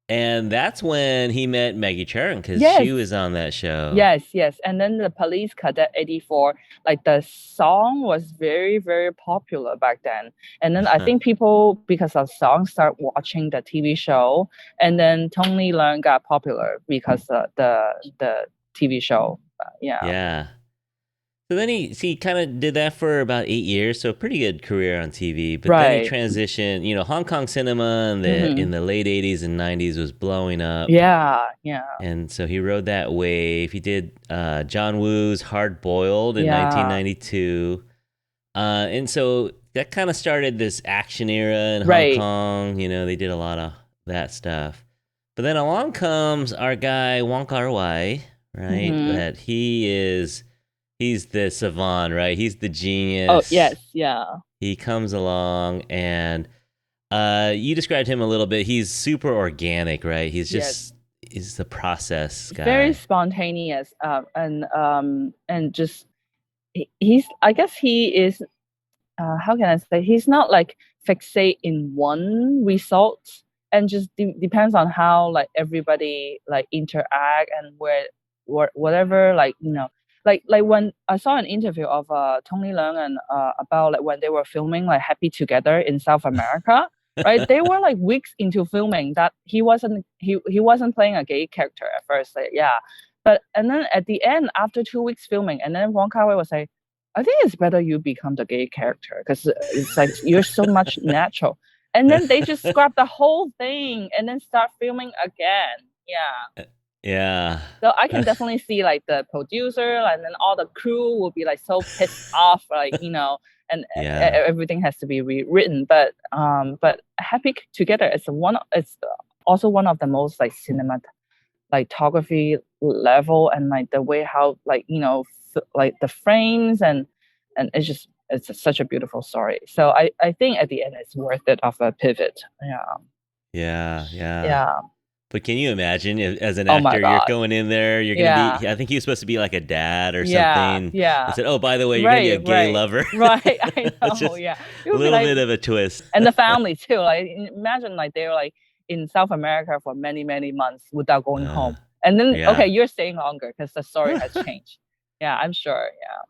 And that's when he met Maggie Cheung because Yes. she was on that show. Yes. And then the Police Cadet 84, like the song was very, very popular back then. And then I think people, because of songs, start watching the TV show. And then Tony Leung got popular because the TV show. Yeah. Yeah. So then he kind of did that for about 8 years, so a pretty good career on TV. But then he Right. transitioned. Hong Kong cinema in the late 80s and 90s was blowing up. Yeah. And so he rode that wave. He did John Woo's Hard Boiled in Yeah. 1992. And so that kind of started this action era in Right. Hong Kong. They did a lot of that stuff. But then along comes our guy Wong Kar-wai, right? That he's the savant, right? He's the genius. Oh, yes. Yeah. He comes along and you described him a little bit. He's super organic, right? He's just he's the process guy. Very spontaneous. And just he's, I guess he is, how can I say, he's not like fixate in one result, and just depends on how like everybody like interact and whatever, like like when I saw an interview of Tony Leung and about like when they were filming like Happy Together in South America. Right, they were like weeks into filming that he wasn't playing a gay character at first, like, yeah, but and then at the end, after 2 weeks filming, and then Wong Kar-wai was like, I think it's better you become the gay character because it's like you're so much natural. And then they just scrap the whole thing and then start filming again. Yeah. Yeah. So I can definitely see like the producer and then all the crew will be like so pissed off, like, and everything has to be rewritten. But Happy Together is it's also one of the most like cinematography level, and like the way how like like the frames and it's such a beautiful story. So I think at the end it's worth it of a pivot. Yeah. But can you imagine as an Oh my actor, you're God. going in there, you're going to be, I think he was supposed to be like a dad or something. Yeah. They said, oh, by the way, you're going to be a gay lover. Right, I know, It's just yeah. a little bit of a twist. And the family too. Like imagine like they were like in South America for many, many months without going home. And then, okay, you're staying longer because the story has changed. Yeah, I'm sure, yeah.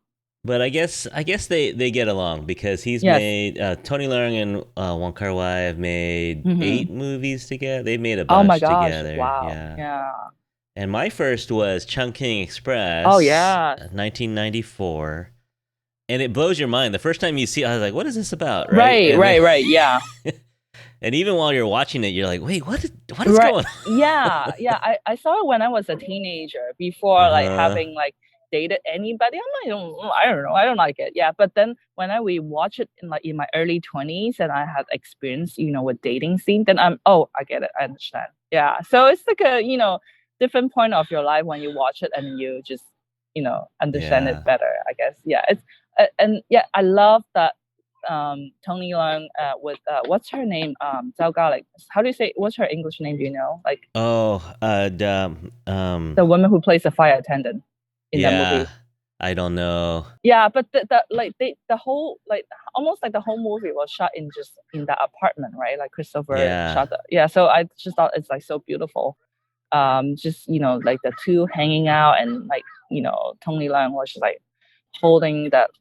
But I guess they get along because he's made Tony Leung and Wong Kar-wai have made 8 movies together. They've made a bunch Oh my gosh! together. Wow! Yeah. And my first was Chungking Express. Oh yeah. 1994, and it blows your mind. The first time you see it, I was like, "What is this about?" Right. Yeah. And even while you're watching it, you're like, "Wait, what is going on?" Yeah. I saw it when I was a teenager before like having like dated anybody. I'm like, I don't know, I don't like it. Yeah, but then when we watch it in my early 20s and I had experience, with dating scene, then I get it, I understand. Yeah, so it's like a different point of your life when you watch it and you just understand it better, I guess. Yeah, it's and yeah, I love that Tony Leung with what's her name, Zhao Galik. How do you say, what's her English name? Do you know? Like the woman who plays the fire attendant in that movie. I don't know. Yeah, but the whole like almost like the whole movie was shot in that apartment, right? Like Christopher shot that. Yeah, so I just thought it's like so beautiful. Just like the two hanging out and like Tony Leung was just like holding that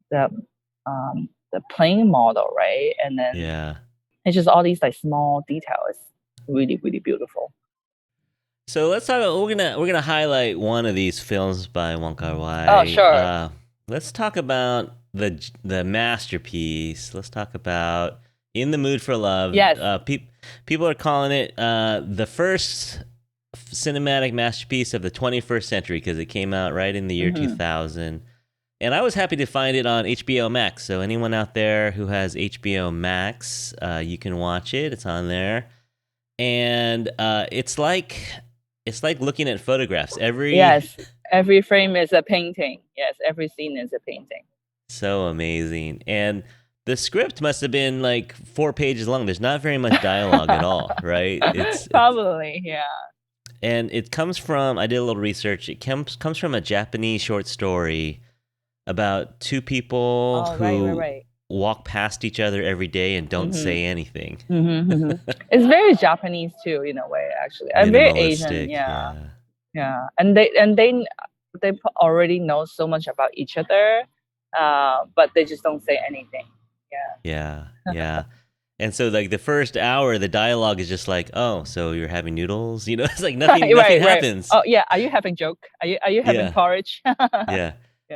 the plane model, right? And then it's just all these like small details. Really, really beautiful. So let's talk about, we're gonna highlight one of these films by Wong Kar-wai. Oh, sure. Let's talk about the masterpiece. Let's talk about In the Mood for Love. Yes. People are calling it the first cinematic masterpiece of the 21st century because it came out right in the year 2000. And I was happy to find it on HBO Max. So anyone out there who has HBO Max, you can watch it. It's on there, and it's like looking at photographs. Every frame is a painting. Yes, every scene is a painting. So amazing. And the script must have been like 4 pages long. There's not very much dialogue at all, right? Probably, yeah. And it comes from, I did a little research. It comes from a Japanese short story about two people who walk past each other every day and don't say anything. It's very Japanese too, in a way, actually. And very Asian, yeah. And they already know so much about each other, but they just don't say anything. Yeah. And so, like, the first hour, the dialogue is just like, "Oh, so you're having noodles?" You know, it's like nothing happens. Oh yeah, are you having joke? Are you having porridge? Yeah.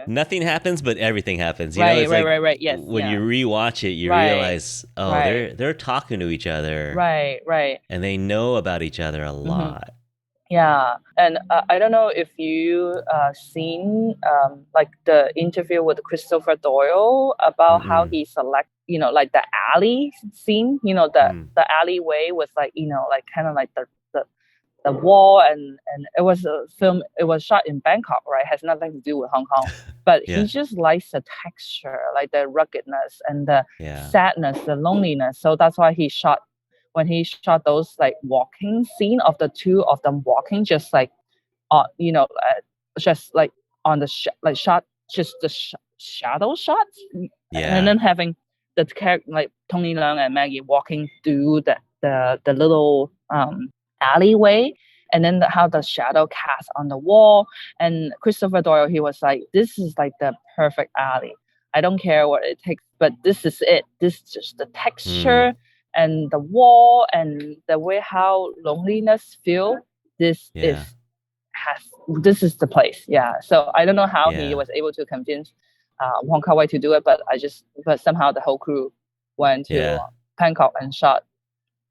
Nothing happens, but everything happens. You know, it's right. Yes. When you rewatch it, you realize, they're talking to each other. Right. And they know about each other a lot. Yeah, and I don't know if you seen like the interview with Christopher Doyle about how he select, like the alley scene, the alleyway with like, like kind of like the wall, and it was a film. It was shot in Bangkok, right? Has nothing to do with Hong Kong, but he just likes the texture, like the ruggedness and the sadness, the loneliness. So that's why when he shot those like walking scene of the two of them walking, just like just like on the shot, just the shadow shots, and then having the character like Tony Leung and Maggie walking through the little alleyway, and then how the shadow casts on the wall. And Christopher Doyle, he was like, this is like the perfect alley. I don't care what it takes, but this is it. This is just the texture and the wall and the way how loneliness feel. This is the place. Yeah. So I don't know how he was able to convince Wong Kar-wai to do it, but somehow the whole crew went to Bangkok and shot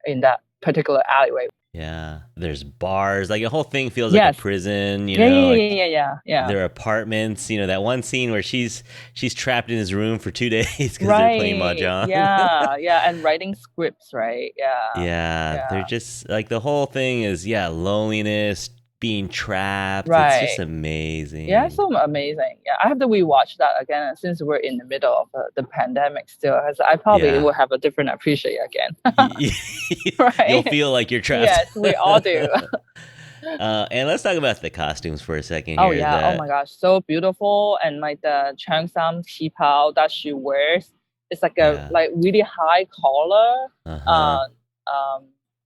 in that particular alleyway. Yeah, there's bars. Like the whole thing feels like a prison. Yeah. Their apartments. That one scene where she's trapped in his room for 2 days because they're playing mahjong. Yeah, and writing scripts, right? Yeah. They're just like the whole thing is loneliness, being trapped. It's just amazing. Yeah, so amazing. Yeah, I have to rewatch that again since we're in the middle of the pandemic still. I probably will have a different appreciation again. Right? You'll feel like you're trapped. Yes, we all do. And let's talk about the costumes for a second here. Oh yeah, oh my gosh, so beautiful. And like the cheongsam qipao that she wears, it's like a like really high collar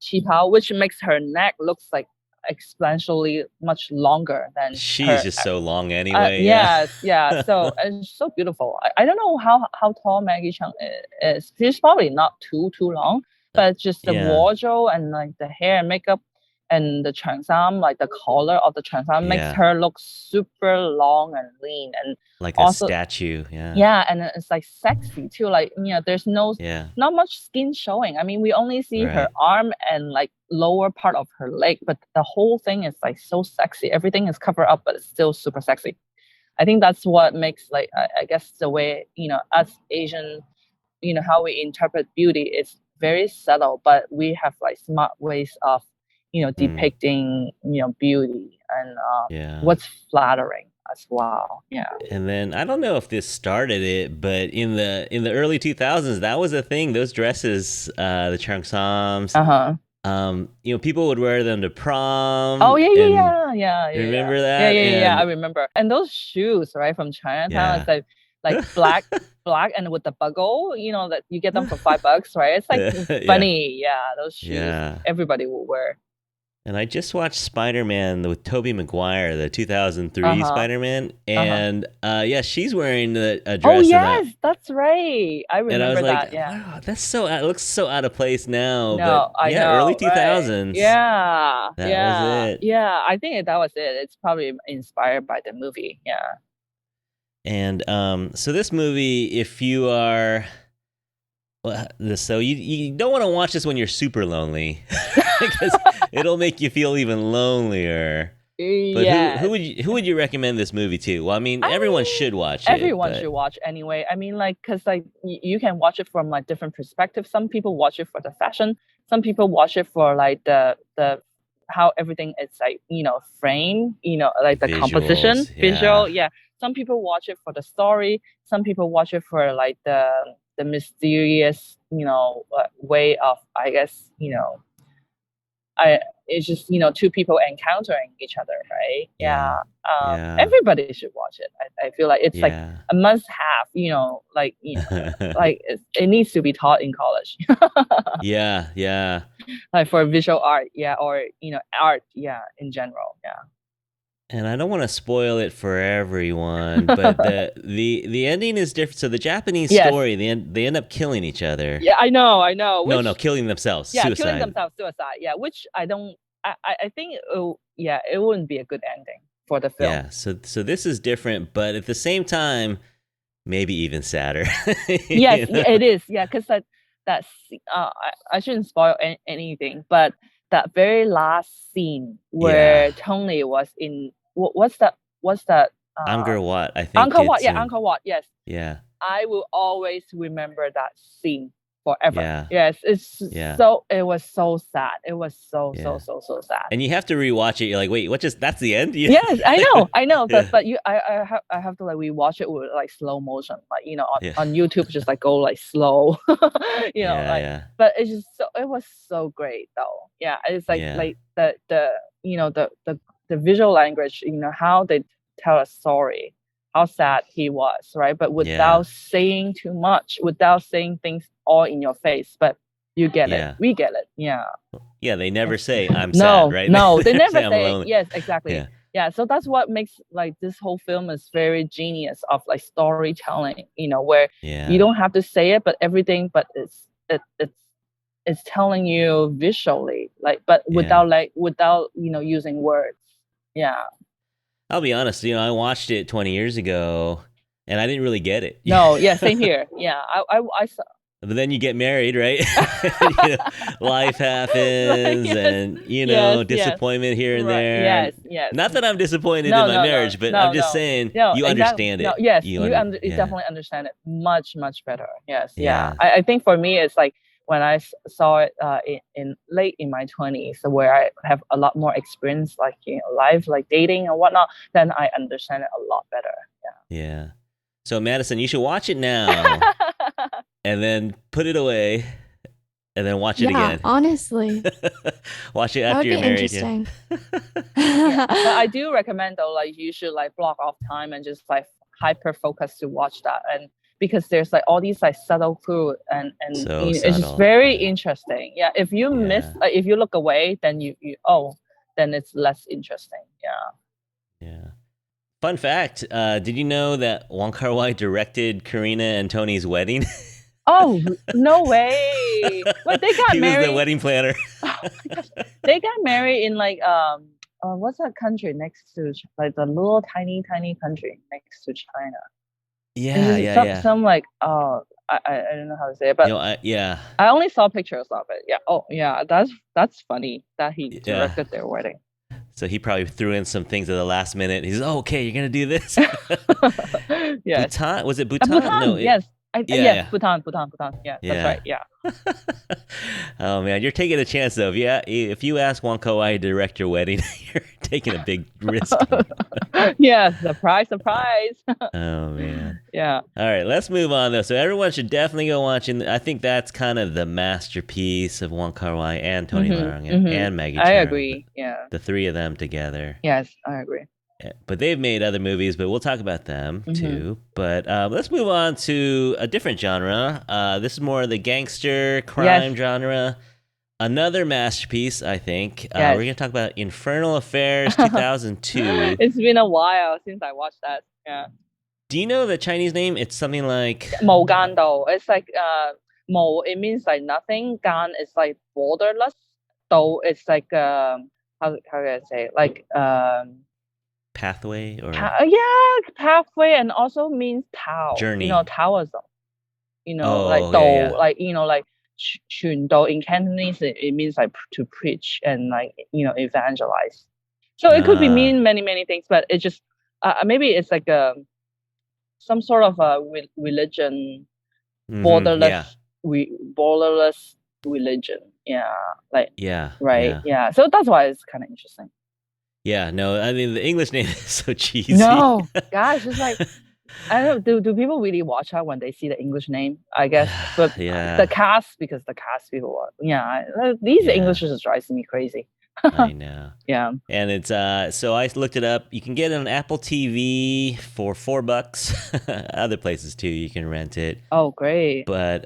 qipao, which makes her neck looks like exponentially much longer than she's just so long anyway. Yeah. So it's so beautiful. I don't know how tall Maggie Cheung is. She's probably not too long, but just the wardrobe and like the hair and makeup and the cheongsam, like the collar of the cheongsam makes her look super long and lean and like a statue. And it's like sexy too. Like there's not much skin showing. I mean, we only see her arm and like lower part of her leg, but the whole thing is like so sexy. Everything is covered up, but it's still super sexy. I think that's what makes like I guess the way us Asian, how we interpret beauty is very subtle, but we have like smart ways of depicting beauty and what's flattering as well. And then I don't know if this started it, but in the early 2000s, that was a thing. Those dresses, the cheongsams, people would wear them to prom. Oh yeah. Remember that? Yeah. I remember. And those shoes, right, from Chinatown, it's like black and with the buckle, that you get them for $5, right? It's like funny. Yeah, those shoes everybody will wear. And I just watched Spider-Man with Tobey Maguire, the 2003 Spider-Man, and she's wearing a dress. Oh yes, that's right. I remember and I was that. Like, wow, that's so it looks so out of place now. No, but I know, early 2000s. Right? Yeah, that was it. Yeah, I think that was it. It's probably inspired by the movie. Yeah. And so this movie, if you are Well, so you don't want to watch this when you're super lonely because it'll make you feel even lonelier. But Yes. who would you recommend this movie to? Well, I mean, I everyone mean, should watch it, everyone but should watch anyway. I mean, like, cause like you can watch it from like different perspectives. Some people watch it for the fashion. Some people watch it for like the how everything is like frame. Like the composition, visuals, visual. yeah, Yeah. Some people watch it for the story. Some people watch it for like the mysterious way of I guess I it's just two people encountering each other, right? Yeah. yeah, yeah, Everybody should watch it. I feel like it's like yeah. a must have. Like it needs to be taught in college, Yeah, yeah. like for visual art, yeah, or art, yeah, in general, And I don't want to spoil it for everyone, but yeah. the ending is different. So the Japanese Yes, story, they end up killing each other. yeah, I know. No, Which killing themselves, yeah, killing suicide. themselves, suicide, yeah. Which I don't. I think yeah, it wouldn't be a good ending for the film. Yeah. So this is different, but at the same time, maybe even sadder. Yes, You know? it is. Yeah, because I shouldn't spoil anything, but that very last scene Yeah. where Tony was in what's that Angkor Wat, I think Angkor Wat, it's yeah, in. Angkor Wat, yes. Yeah. I will always remember that scene forever. Yeah. Yes, Yeah. it was so sad. It was Yeah. so sad. And you have to rewatch it. You're like, wait, what? Just that's the end? Yeah. Yes, I know, Yeah. but I have to like rewatch it with like slow motion, like on, Yeah. on YouTube, just like go like slow, Yeah. like. Yeah. But it was so great though. Yeah, it's Yeah. like the the visual language, how they tell a story, how sad he was, right? But Yeah. without saying too much, without saying things all in your face, but you get it, Yeah. we get it, yeah. Yeah. They never It's say I'm sad, no, right? no, they They never say I'm say lonely. yes, exactly. Yeah. Yeah, so that's what makes like this whole film is very genius of like storytelling, where you Yeah. don't have to say it, but everything, but it's telling you visually, like, but Yeah. without using words. Yeah. I'll be honest, I watched it 20 years ago and I didn't really get it. No, yeah, same here. Yeah, I saw. But then you get married, right? Life Like, happens yes, and, yes, disappointment here and right, there. And yes, yes. not that I'm disappointed in No, my no, no, marriage, but I'm no, just no, saying no. you Exactly. understand No, it. yes, you Yeah. definitely understand it much, much better. Yes, yeah. Yeah. I think for me, it's like when I saw it in late in my 20s, where I have a lot more experience, like life, like dating and whatnot. Then I understand it a lot better. Yeah. So Madison, you should watch it now Yeah. and then put it away and then watch it Yeah, again. honestly, Watch it that after would be you're married. Yeah. interesting. Yeah, but I do recommend though, like you should like block off time and just like hyper focus to watch that, and because there's like all these like subtle clue, and So it's just subtle. very Yeah. interesting. Yeah, if you miss, Yeah. like if you look away, then then it's less interesting. Yeah. Yeah. Fun fact, did you know that Wong Kar-wai directed Karina and Tony's wedding? Oh no way! Wait, they got He was the married. wedding planner. Oh my gosh, they got married in like what's that country next to like the little tiny country next to China? Yeah, It's yeah, some yeah. like I don't know how to say it, but Yeah, I only saw pictures of it. Yeah. Oh yeah, that's funny that he yeah. directed their wedding. So he probably threw in some things at the last minute. He's, oh, okay, you're gonna do this. Yes. Bhutan? Was it Bhutan? Bhutan. No. Yes. Yeah, Yes. yeah. Bhutan. Yeah, that's right. Yeah. Oh man, you're taking a chance though. If you ask Wong Kar-wai to direct your wedding, you're taking a big risk. Yeah. Surprise. Oh man. Yeah. All right, let's move on though. So everyone should definitely go watch. And I think that's kind of the masterpiece of Wong Kar-wai and Tony Leung and Maggie Cheung. I agree. Yeah. The three of them together. Yes, I agree. But they've made other movies, but we'll talk about them too. But let's move on to a different genre. This is more the gangster crime genre. Another masterpiece, I think. We're going to talk about Infernal Affairs 2002. It's been a while since I watched that. Yeah. Do you know the Chinese name? It's something like 無間道. It's like 無, it means like nothing. 間 is like borderless. 道 it's like how can I say, like pathway or yeah, pathway, and also means Tao. journey. Taoism. like Oh, yeah, do, yeah. like like 传道 in Cantonese, it means like to preach and like evangelize. So it could be Ah, mean many things, but it just maybe it's like some sort of a religion, yeah, borderless borderless religion. Yeah, like yeah, right. yeah. Yeah, so that's why it's kind of interesting. Yeah, no, I mean, the English name is so cheesy. No, gosh, it's like I don't know. Do people really watch out when they see the English name? I guess, but the Yeah, cast, because the cast people are, yeah, these yeah, English just drives me crazy. I know. Yeah. And it's so I looked it up. You can get it on Apple TV for $4. Other places too, you can rent it. Oh, great. But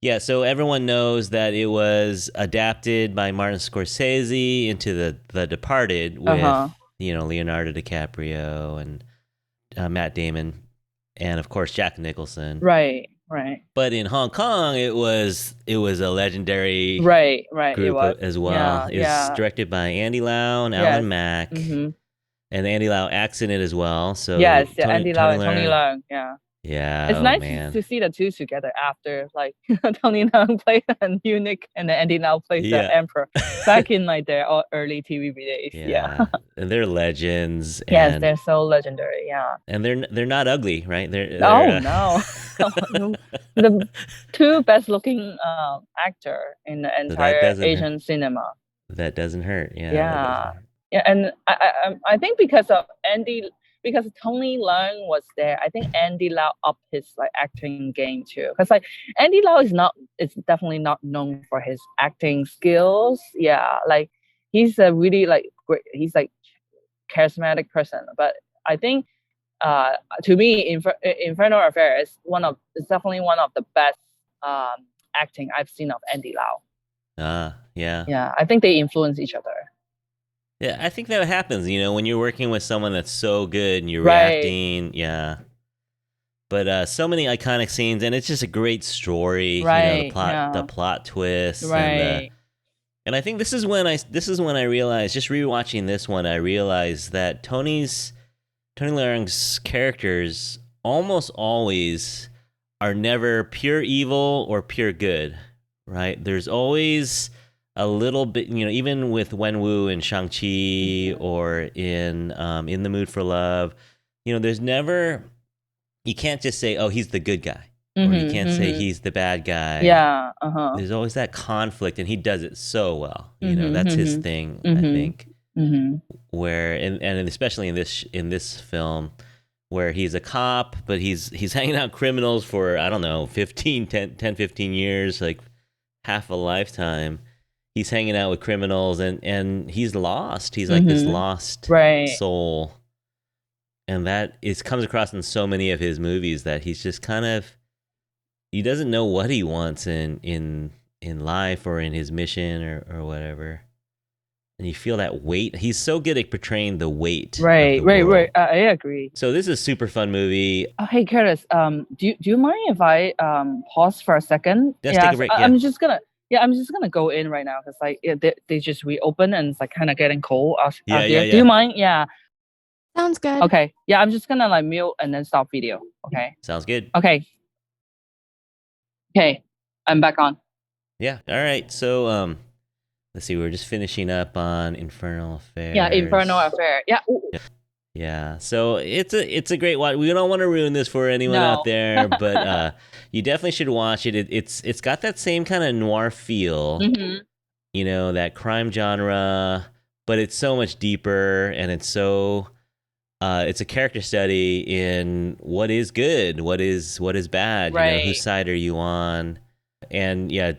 yeah, so everyone knows that it was adapted by Martin Scorsese into the Departed Uh huh. with Leonardo DiCaprio and Matt Damon, and of course Jack Nicholson. Right. Right. But in Hong Kong, it was a legendary Right. Right. It group was. as well. Yeah. It's Yeah. directed by Andy Lau and Yes. Alan Mack, Mm-hmm. and Andy Lau acts in it as well. So Yes. Yeah. Tony Andy Lau Tony and Tony Leung, Leung. Yeah. yeah, It's oh nice man, to see the two together after, like, Tony Leung played an eunuch and then Andy Lau plays the yeah, emperor back in like their early TV days. Yeah. yeah, and they're legends, Yes, and they're so legendary. Yeah. they're not ugly, right? Oh They're no, the two best looking actor in the so that entire doesn't hurt. Asian cinema. That doesn't hurt. Yeah, that doesn't Yeah, hurt. yeah, and I think because of because Tony Leung was there, I think Andy Lau upped his like acting game too. Because like Andy Lau is definitely not known for his acting skills. Yeah, like he's a really like great, he's like charismatic person, but I think uh, to me, Infernal Affair is definitely one of the best acting I've seen of Andy Lau. Yeah. Yeah, I think they influence each other. Yeah, I think that happens, when you're working with someone that's so good and you're Right, reacting, yeah. But so many iconic scenes, and it's just a great story, the right, plot the yeah, plot twists, right, and I think this is when I realized, just rewatching this one, I realized that Tony Leung's characters almost always are never pure evil or pure good, right? There's always a little bit, even with Wenwu and Shang-Chi or in The Mood for Love, there's never, you can't just say, oh, he's the good guy, or you mm-hmm, can't say mm-hmm. he's the bad guy. Yeah, uh-huh, There's always that conflict, and he does it so well. mm-hmm, That's his mm-hmm, thing, I think. mm-hmm, mm-hmm. Where and especially in this film, where he's a cop, but he's hanging out criminals for, I don't know, 15 years, like half a lifetime. He's hanging out with criminals, and he's lost. He's like this Mm-hmm. lost Right, soul, and that is comes across in so many of his movies, that he's just kind of, he doesn't know what he wants in life or in his mission or whatever. And you feel that weight. He's so good at portraying the weight of right, the right, world. right. I agree. So this is a super fun movie. Hey, Curtis, do you mind if I pause for a second? Let's take Yeah, a so break. Yeah. I'm just gonna go in right now because like yeah, they just reopen and it's like kind of getting cold Yeah, out yeah, here. Do yeah. you mind? Yeah. Sounds good. Okay. Yeah, I'm just gonna like mute and then stop video. Okay. Sounds good. Okay. Okay. I'm back on. Yeah. All right. So let's see. We're just finishing up on Infernal Affairs. Yeah, Infernal Affair. Yeah. Ooh, Yeah. So it's a great watch. We don't want to ruin this for anyone out no. there, but you definitely should watch it. It's got that same kind of noir feel, Mm-hmm. that crime genre, but it's so much deeper, and it's a character study in what is good, what is bad, whose Right. side are you on? And yeah,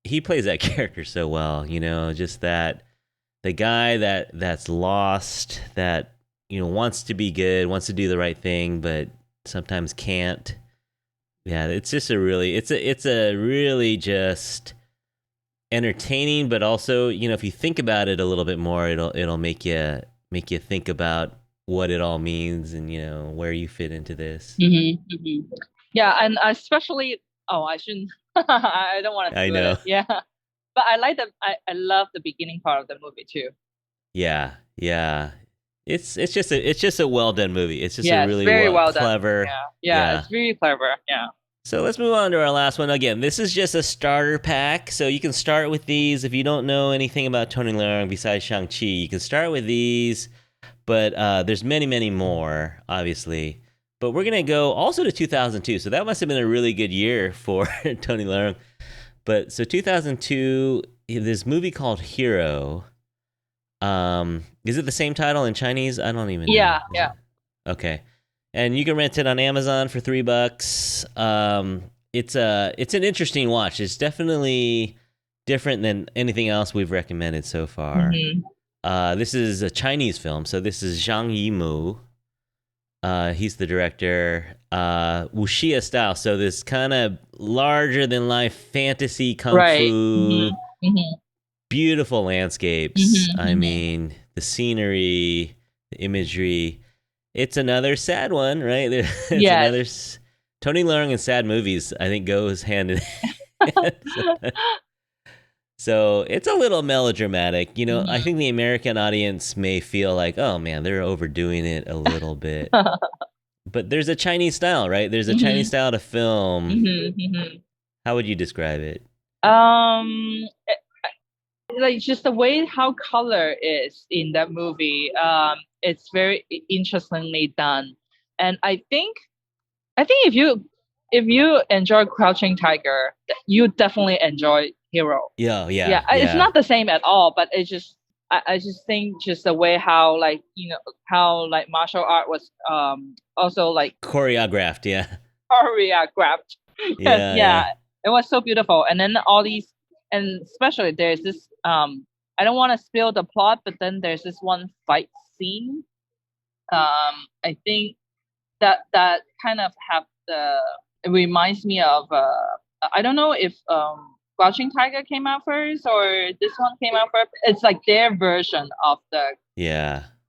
he plays that character so well, just that the guy that's lost, that wants to be good, wants to do the right thing, but sometimes can't. Yeah, it's a really just entertaining, but also, if you think about it a little bit more, it'll make you think about what it all means, and where you fit into this. Mm-hmm. Mm-hmm. Yeah, and especially I shouldn't. I don't want to I spoil know. it. Yeah, but I love the beginning part of the movie too. Yeah, yeah. It's just a well done movie. It's just a Yes, really very well done. clever. Yeah, yeah, Yeah. it's really clever. Yeah. So let's move on to our last one. Again, this is just a starter pack, so you can start with these. If you don't know anything about Tony Leung besides Shang-Chi, you can start with these, but there's many, many more, obviously. But we're going to go also to 2002, so that must have been a really good year for Tony Leung. But so 2002, this movie called Hero. Is it the same title in Chinese? I don't even know. Yeah. Okay. And you can rent it on Amazon for $3. It's an interesting watch. It's definitely different than anything else we've recommended so far. This is a Chinese film, so this is Zhang Yimou. He's the director. Wuxia style, so this kind of larger than life fantasy kung fu. Beautiful landscapes. I mean, the scenery, the imagery. It's another sad one, right? It's another Tony Leung and sad movies, I think, goes hand in hand. So it's a little melodramatic. I think the American audience may feel like, oh man, they're overdoing it a little bit. But there's a Chinese style, right? There's a Chinese style to film. How would you describe it? Like just the way how color is in that movie, it's very interestingly done. And I think if you enjoy Crouching Tiger, you definitely enjoy Hero. Yeah. It's not the same at all, but it's just I just think just the way how how martial art was also choreographed. Yeah, it was so beautiful. And then all these, and especially there's this I don't want to spill the plot, but then there's this one fight scene. I think that kind of have it reminds me of I don't know if Crouching Tiger came out first or this one came out first. It's like their version of the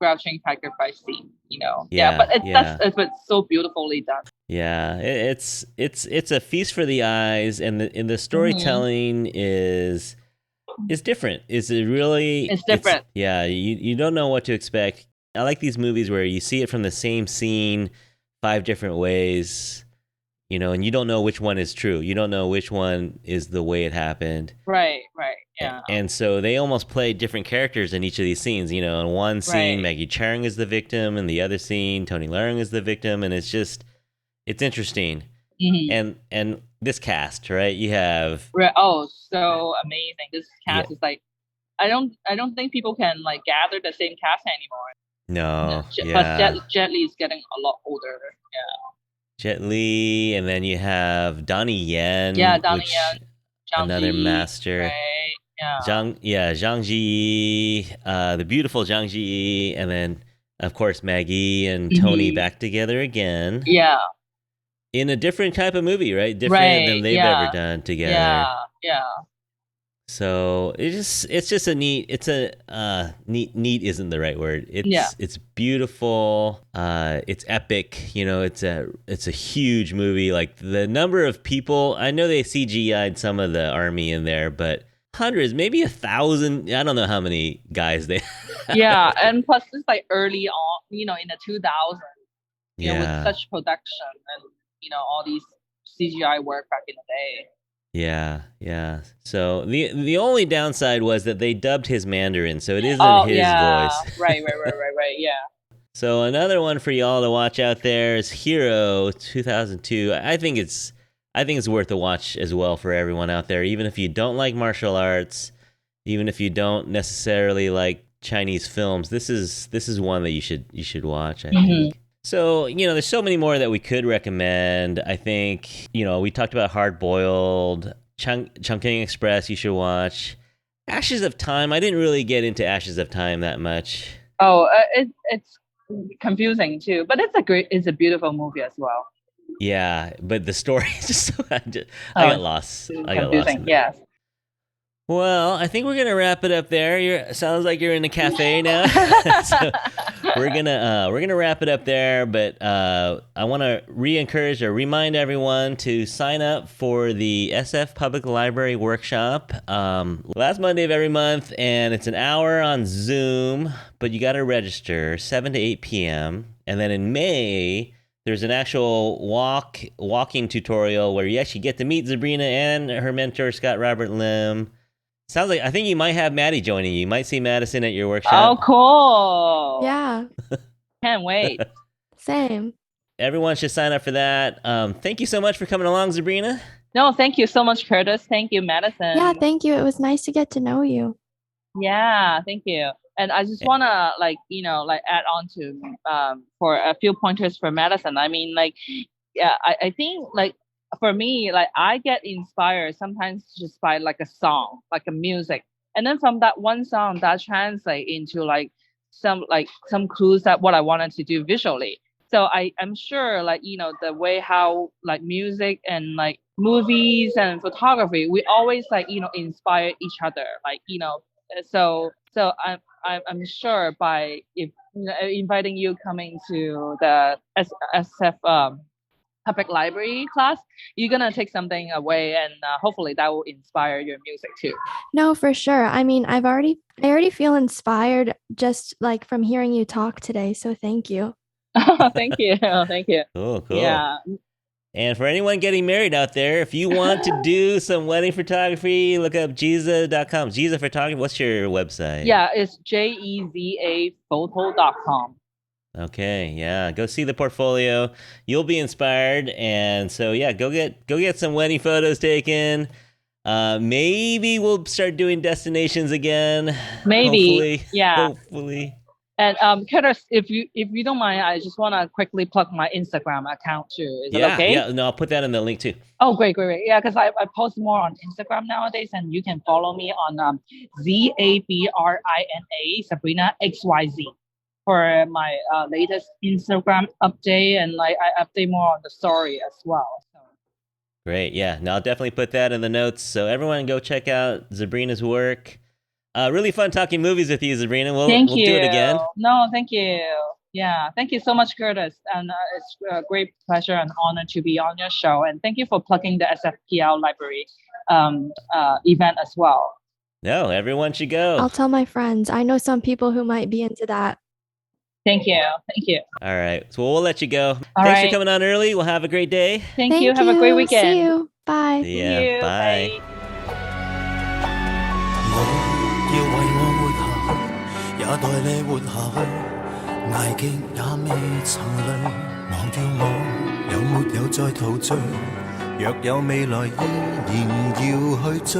Crouching Tiger fight scene, but it's so beautifully done. Yeah, it's a feast for the eyes, and the storytelling is different. It's different. You don't know what to expect. I like these movies where you see it from the same scene 5 different ways, and you don't know which one is true. You don't know which one is the way it happened. Right, yeah. And so they almost play different characters in each of these scenes. In one scene, Maggie Cheung is the victim, and the other scene, Tony Leung is the victim, and it's interesting. And this cast, right? You have so amazing. This cast is like, I don't think people can gather the same cast anymore. No, but Jet Li is getting a lot older. Jet Li, and then you have Donnie Yen. Donnie Yen, another master. Right? Yeah. Zhang Ji, the beautiful Zhang Ji, and then of course Maggie and Tony back together again. Yeah. In a different type of movie, right? Different than they've ever done together. Yeah. So it's just a neat. It's a neat isn't the right word. It's beautiful. It's epic. It's a huge movie. Like the number of people. I know they CGI'd some of the army in there, but hundreds, maybe 1,000. I don't know how many guys they. Yeah, and plus it's early on. In the 2000s. With such production and all these CGI work back in the day. Yeah. So the only downside was that they dubbed his Mandarin, so it isn't his voice. Right. Yeah. So another one for y'all to watch out there is Hero 2002. I think it's worth a watch as well for everyone out there, even if you don't like martial arts, even if you don't necessarily like Chinese films. This is one that you should watch, I think. So, there's so many more that we could recommend. I think, we talked about Hard Boiled, Chungking Express, you should watch. Ashes of Time, I didn't really get into Ashes of Time that much. Oh, it's confusing too, but it's a beautiful movie as well. Yeah, but the story is just so, I got lost. Confusing, yes. Well, I think we're gonna wrap it up there. Sounds like you're in a cafe now. So we're gonna wrap it up there. But I want to remind everyone to sign up for the SF Public Library workshop last Monday of every month, and it's an hour on Zoom. But you got to register 7 to 8 p.m. And then in May, there's an actual walking tutorial where you actually get to meet Zabrina and her mentor Scott Robert Lim. Sounds like I think you might have Maddie joining you. You might see Madison at your Oh, workshop. cool. Yeah, Can't wait. same. Everyone should sign up for that. Thank you so much for coming along, Zabrina. No, thank you so much, Curtis. Thank you, Madison. Yeah, thank you. It was nice to get to know you. Yeah, thank you. And I just wanna add on to for a few pointers for Madison. I mean, yeah, I think for me, I get inspired sometimes just by like a song, like a music. And then from that one song that translate into some clues that what I wanted to do visually. So I'm sure the way how music and movies and photography, we always inspire each other. I'm sure by if inviting you coming to the SF public library class, you're gonna take something away, and hopefully that will inspire your music too. No, for sure. I mean, I already feel inspired just like from hearing you talk today. So thank you. Thank you, thank you. Cool. Yeah. And for anyone getting married out there, if you want to do some wedding photography, look up Jiza.com. Jiza Photography, what's your website? Yeah, it's jezaphoto.com. Okay, yeah. Go see the portfolio. You'll be inspired. And so yeah, go get some wedding photos taken. Maybe we'll start doing destinations again. Maybe. Hopefully. Yeah. Hopefully. And Curtis, if you don't mind, I just want to quickly plug my Instagram account too. Is it okay? Yeah. No, I'll put that in the link too. Oh, great. Yeah, because I post more on Instagram nowadays, and you can follow me on Zabrina Sabrina XYZ for my latest Instagram update, and I update more on the story as well. So. Great. Yeah. No, I'll definitely put that in the notes. So everyone go check out Zabrina's work. Really fun talking movies with you, Zabrina. We'll do it again. No, thank you. Yeah, thank you so much, Curtis. And it's a great pleasure and honor to be on your show. And thank you for plugging the SFPL library event as well. No, everyone should go. I'll tell my friends. I know some people who might be into that. Thank you. All right. So we'll let you go. Thanks for coming on early. We'll have a great day. Thank you. Have a great weekend. See you. Bye. See ya. Bye. 要為我活下去，也待你活下去，捱極也未曾累。忘掉我有沒有再陶醉？若有未來依然要去追。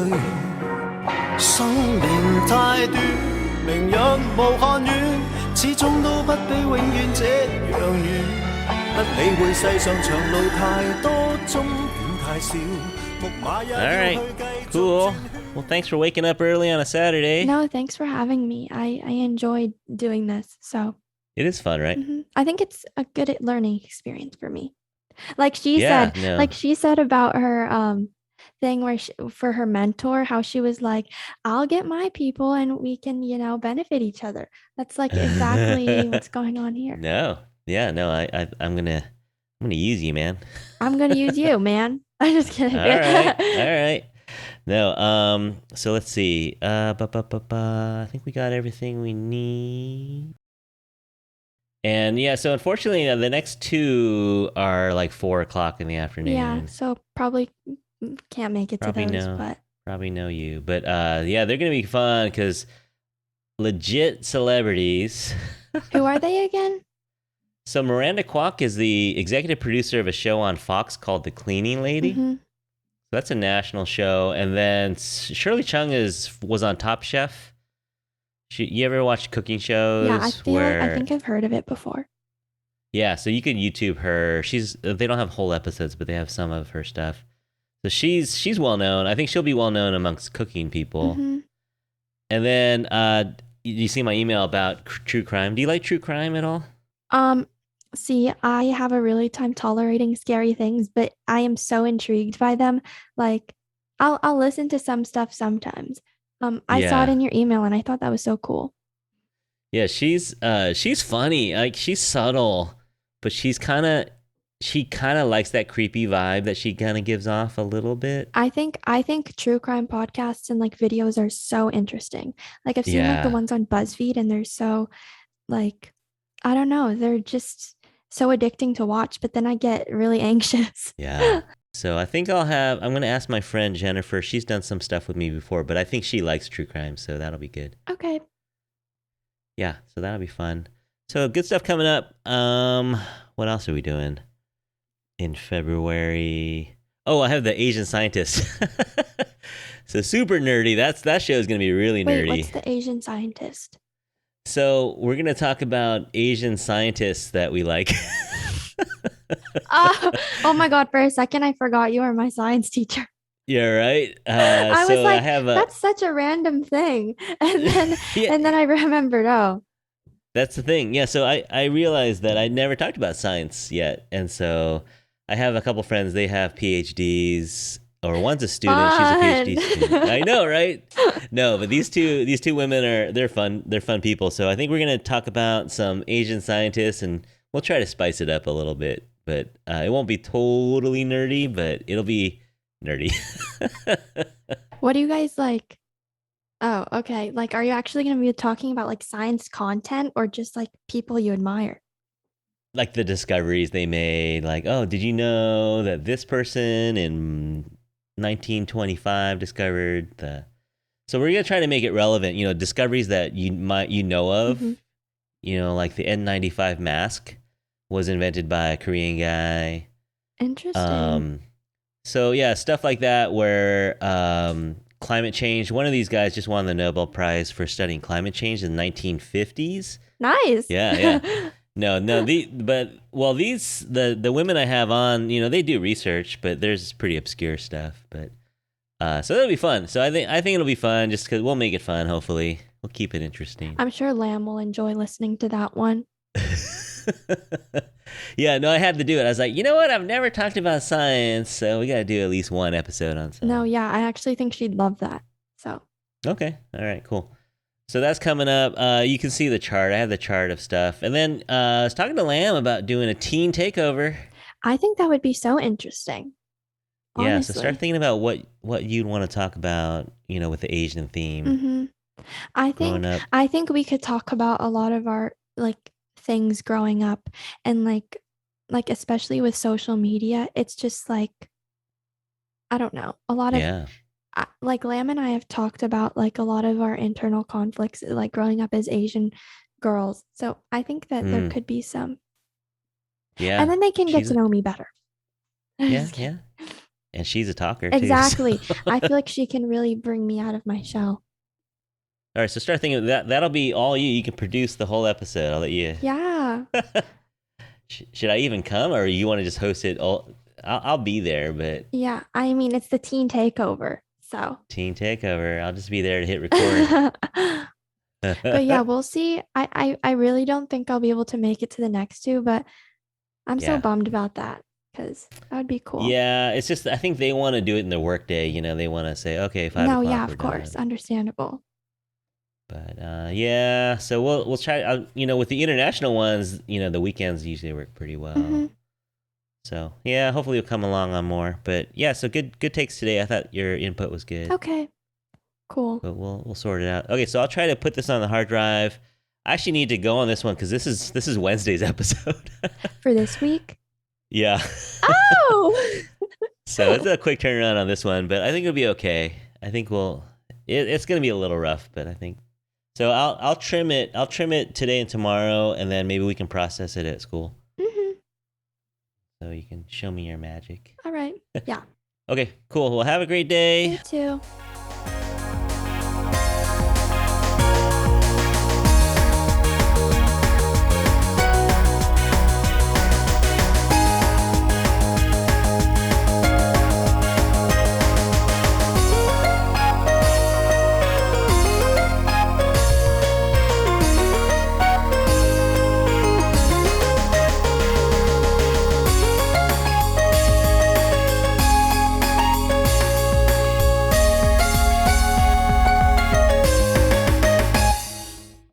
生命太短，明日無限遠，始終都不比永遠這樣遠。不理會世上長路太多，終點太少，木馬也要去繼續。Cool. Well, thanks for waking up early on a Saturday. No, thanks for having me. I enjoyed doing this. So it is fun, right? I think it's a good learning experience for me. Like she said about her thing where for her mentor, how she was like, I'll get my people and we can, benefit each other. That's like exactly what's going on here. No. Yeah, no, I'm gonna use you, man. I'm gonna use you, man. I'm just kidding. All right. No, so let's see. I think we got everything we need. And yeah, so unfortunately, the next two are like 4:00 in the afternoon. Yeah, so probably can't make it to those, but probably know you. But yeah, they're gonna be fun because legit celebrities. Who are they again? So Miranda Kwok is the executive producer of a show on Fox called The Cleaning Lady. Mm-hmm. That's a national show. And then Shirley Chung was on Top Chef. You ever watch cooking shows? Yeah, I think I've heard of it before. Yeah, so you could YouTube her. They don't have whole episodes, but they have some of her stuff. So she's well known. I think she'll be well known amongst cooking people. Mm-hmm. And then you see my email about true crime. Do you like true crime at all? See, I have a really time tolerating scary things, but I am so intrigued by them. Like, I'll listen to some stuff sometimes. I saw it in your email, and I thought that was so cool. Yeah, she's funny. Like, she's subtle, but she kind of likes that creepy vibe that she kind of gives off a little bit. I think true crime podcasts and like videos are so interesting. Like, I've seen like the ones on BuzzFeed, and they're so like, I don't know, they're just so addicting to watch, but then I get really anxious. Yeah. So I think I'm going to ask my friend Jennifer. She's done some stuff with me before, but I think she likes true crime, so that'll be good. Okay. Yeah, so that'll be fun. So good stuff coming up. What else are we doing in February? Oh, I have the Asian Scientist. So super nerdy. That show is going to be really Wait, nerdy. what's the Asian Scientist? So we're going to talk about Asian scientists that we like. Oh my God, for a second I forgot you were my science teacher. Yeah, right. I was So I like, have a that's such a random thing. And then yeah. and then I remembered, oh. That's the thing. Yeah, so I realized that I never talked about science yet. And so I have a couple friends, they have PhDs, or one's a student, she's a PhD student. I know, right? No, but these two women they're fun. They're fun people. So I think we're going to talk about some Asian scientists, and we'll try to spice it up a little bit. But it won't be totally nerdy, but it'll be nerdy. What do you guys like? Oh, okay. Like, are you actually going to be talking about like science content or just like people you admire? Like the discoveries they made, like, oh, did you know that this person in 1925 discovered the. So we're gonna try to make it relevant, discoveries that you know of. Mhm. Like the N95 mask was invented by a Korean guy. Interesting. So yeah, stuff like that where climate change. One of these guys just won the Nobel Prize for studying climate change in the 1950s. Nice. Yeah. No, the women I have on, they do research, but there's pretty obscure stuff. But so that'll be fun. So I think it'll be fun, just because we'll make it fun. Hopefully, we'll keep it interesting. I'm sure Lamb will enjoy listening to that one. Yeah, no, I had to do it. I was like, you know what? I've never talked about science, so we got to do at least one episode on science. No, yeah, I actually think she'd love that. So. Okay. All right. Cool. So that's coming up. You can see the chart. I have the chart of stuff. And then I was talking to Lamb about doing a teen takeover. I think that would be so interesting. Yeah, Honestly. so start thinking about what you'd want to talk about, with the Asian theme. Mm-hmm. I think we could talk about a lot of our like things growing up, and like especially with social media, it's just like, I don't know, a lot of like Lamb and I have talked about like a lot of our internal conflicts, like growing up as Asian girls. So I think that there could be some. Yeah. And then they can get to know me better. Yeah. And she's a talker exactly. too. So. I feel like she can really bring me out of my shell. All right, so start thinking of that. That'll be all you. You can produce the whole episode. I'll let you. Yeah. Should I even come, or you want to just host it all? I'll be there, but. Yeah, I mean, it's the teen takeover, so. Teen takeover. I'll just be there to hit record. But yeah, we'll see. I really don't think I'll be able to make it to the next two, but I'm so bummed about that, because that would be cool. Yeah, it's just I think they want to do it in their workday. They want to say, okay, 5 o'clock. No, yeah, of course, understandable. But yeah, so we'll try. With the international ones, the weekends usually work pretty well. Mm-hmm. So yeah, hopefully you'll come along on more. But yeah, so good takes today. I thought your input was good. Okay, cool. But we'll sort it out. Okay, so I'll try to put this on the hard drive. I actually need to go on this one because this is Wednesday's episode for this week. Yeah. Oh. So it's a quick turnaround on this one, but I think it'll be okay. I think it's going to be a little rough, but I think. So I'll trim it. I'll trim it today and tomorrow, and then maybe we can process it at school. Mm-hmm. So you can show me your magic. All right. Yeah. Okay, cool. Well, have a great day. You too.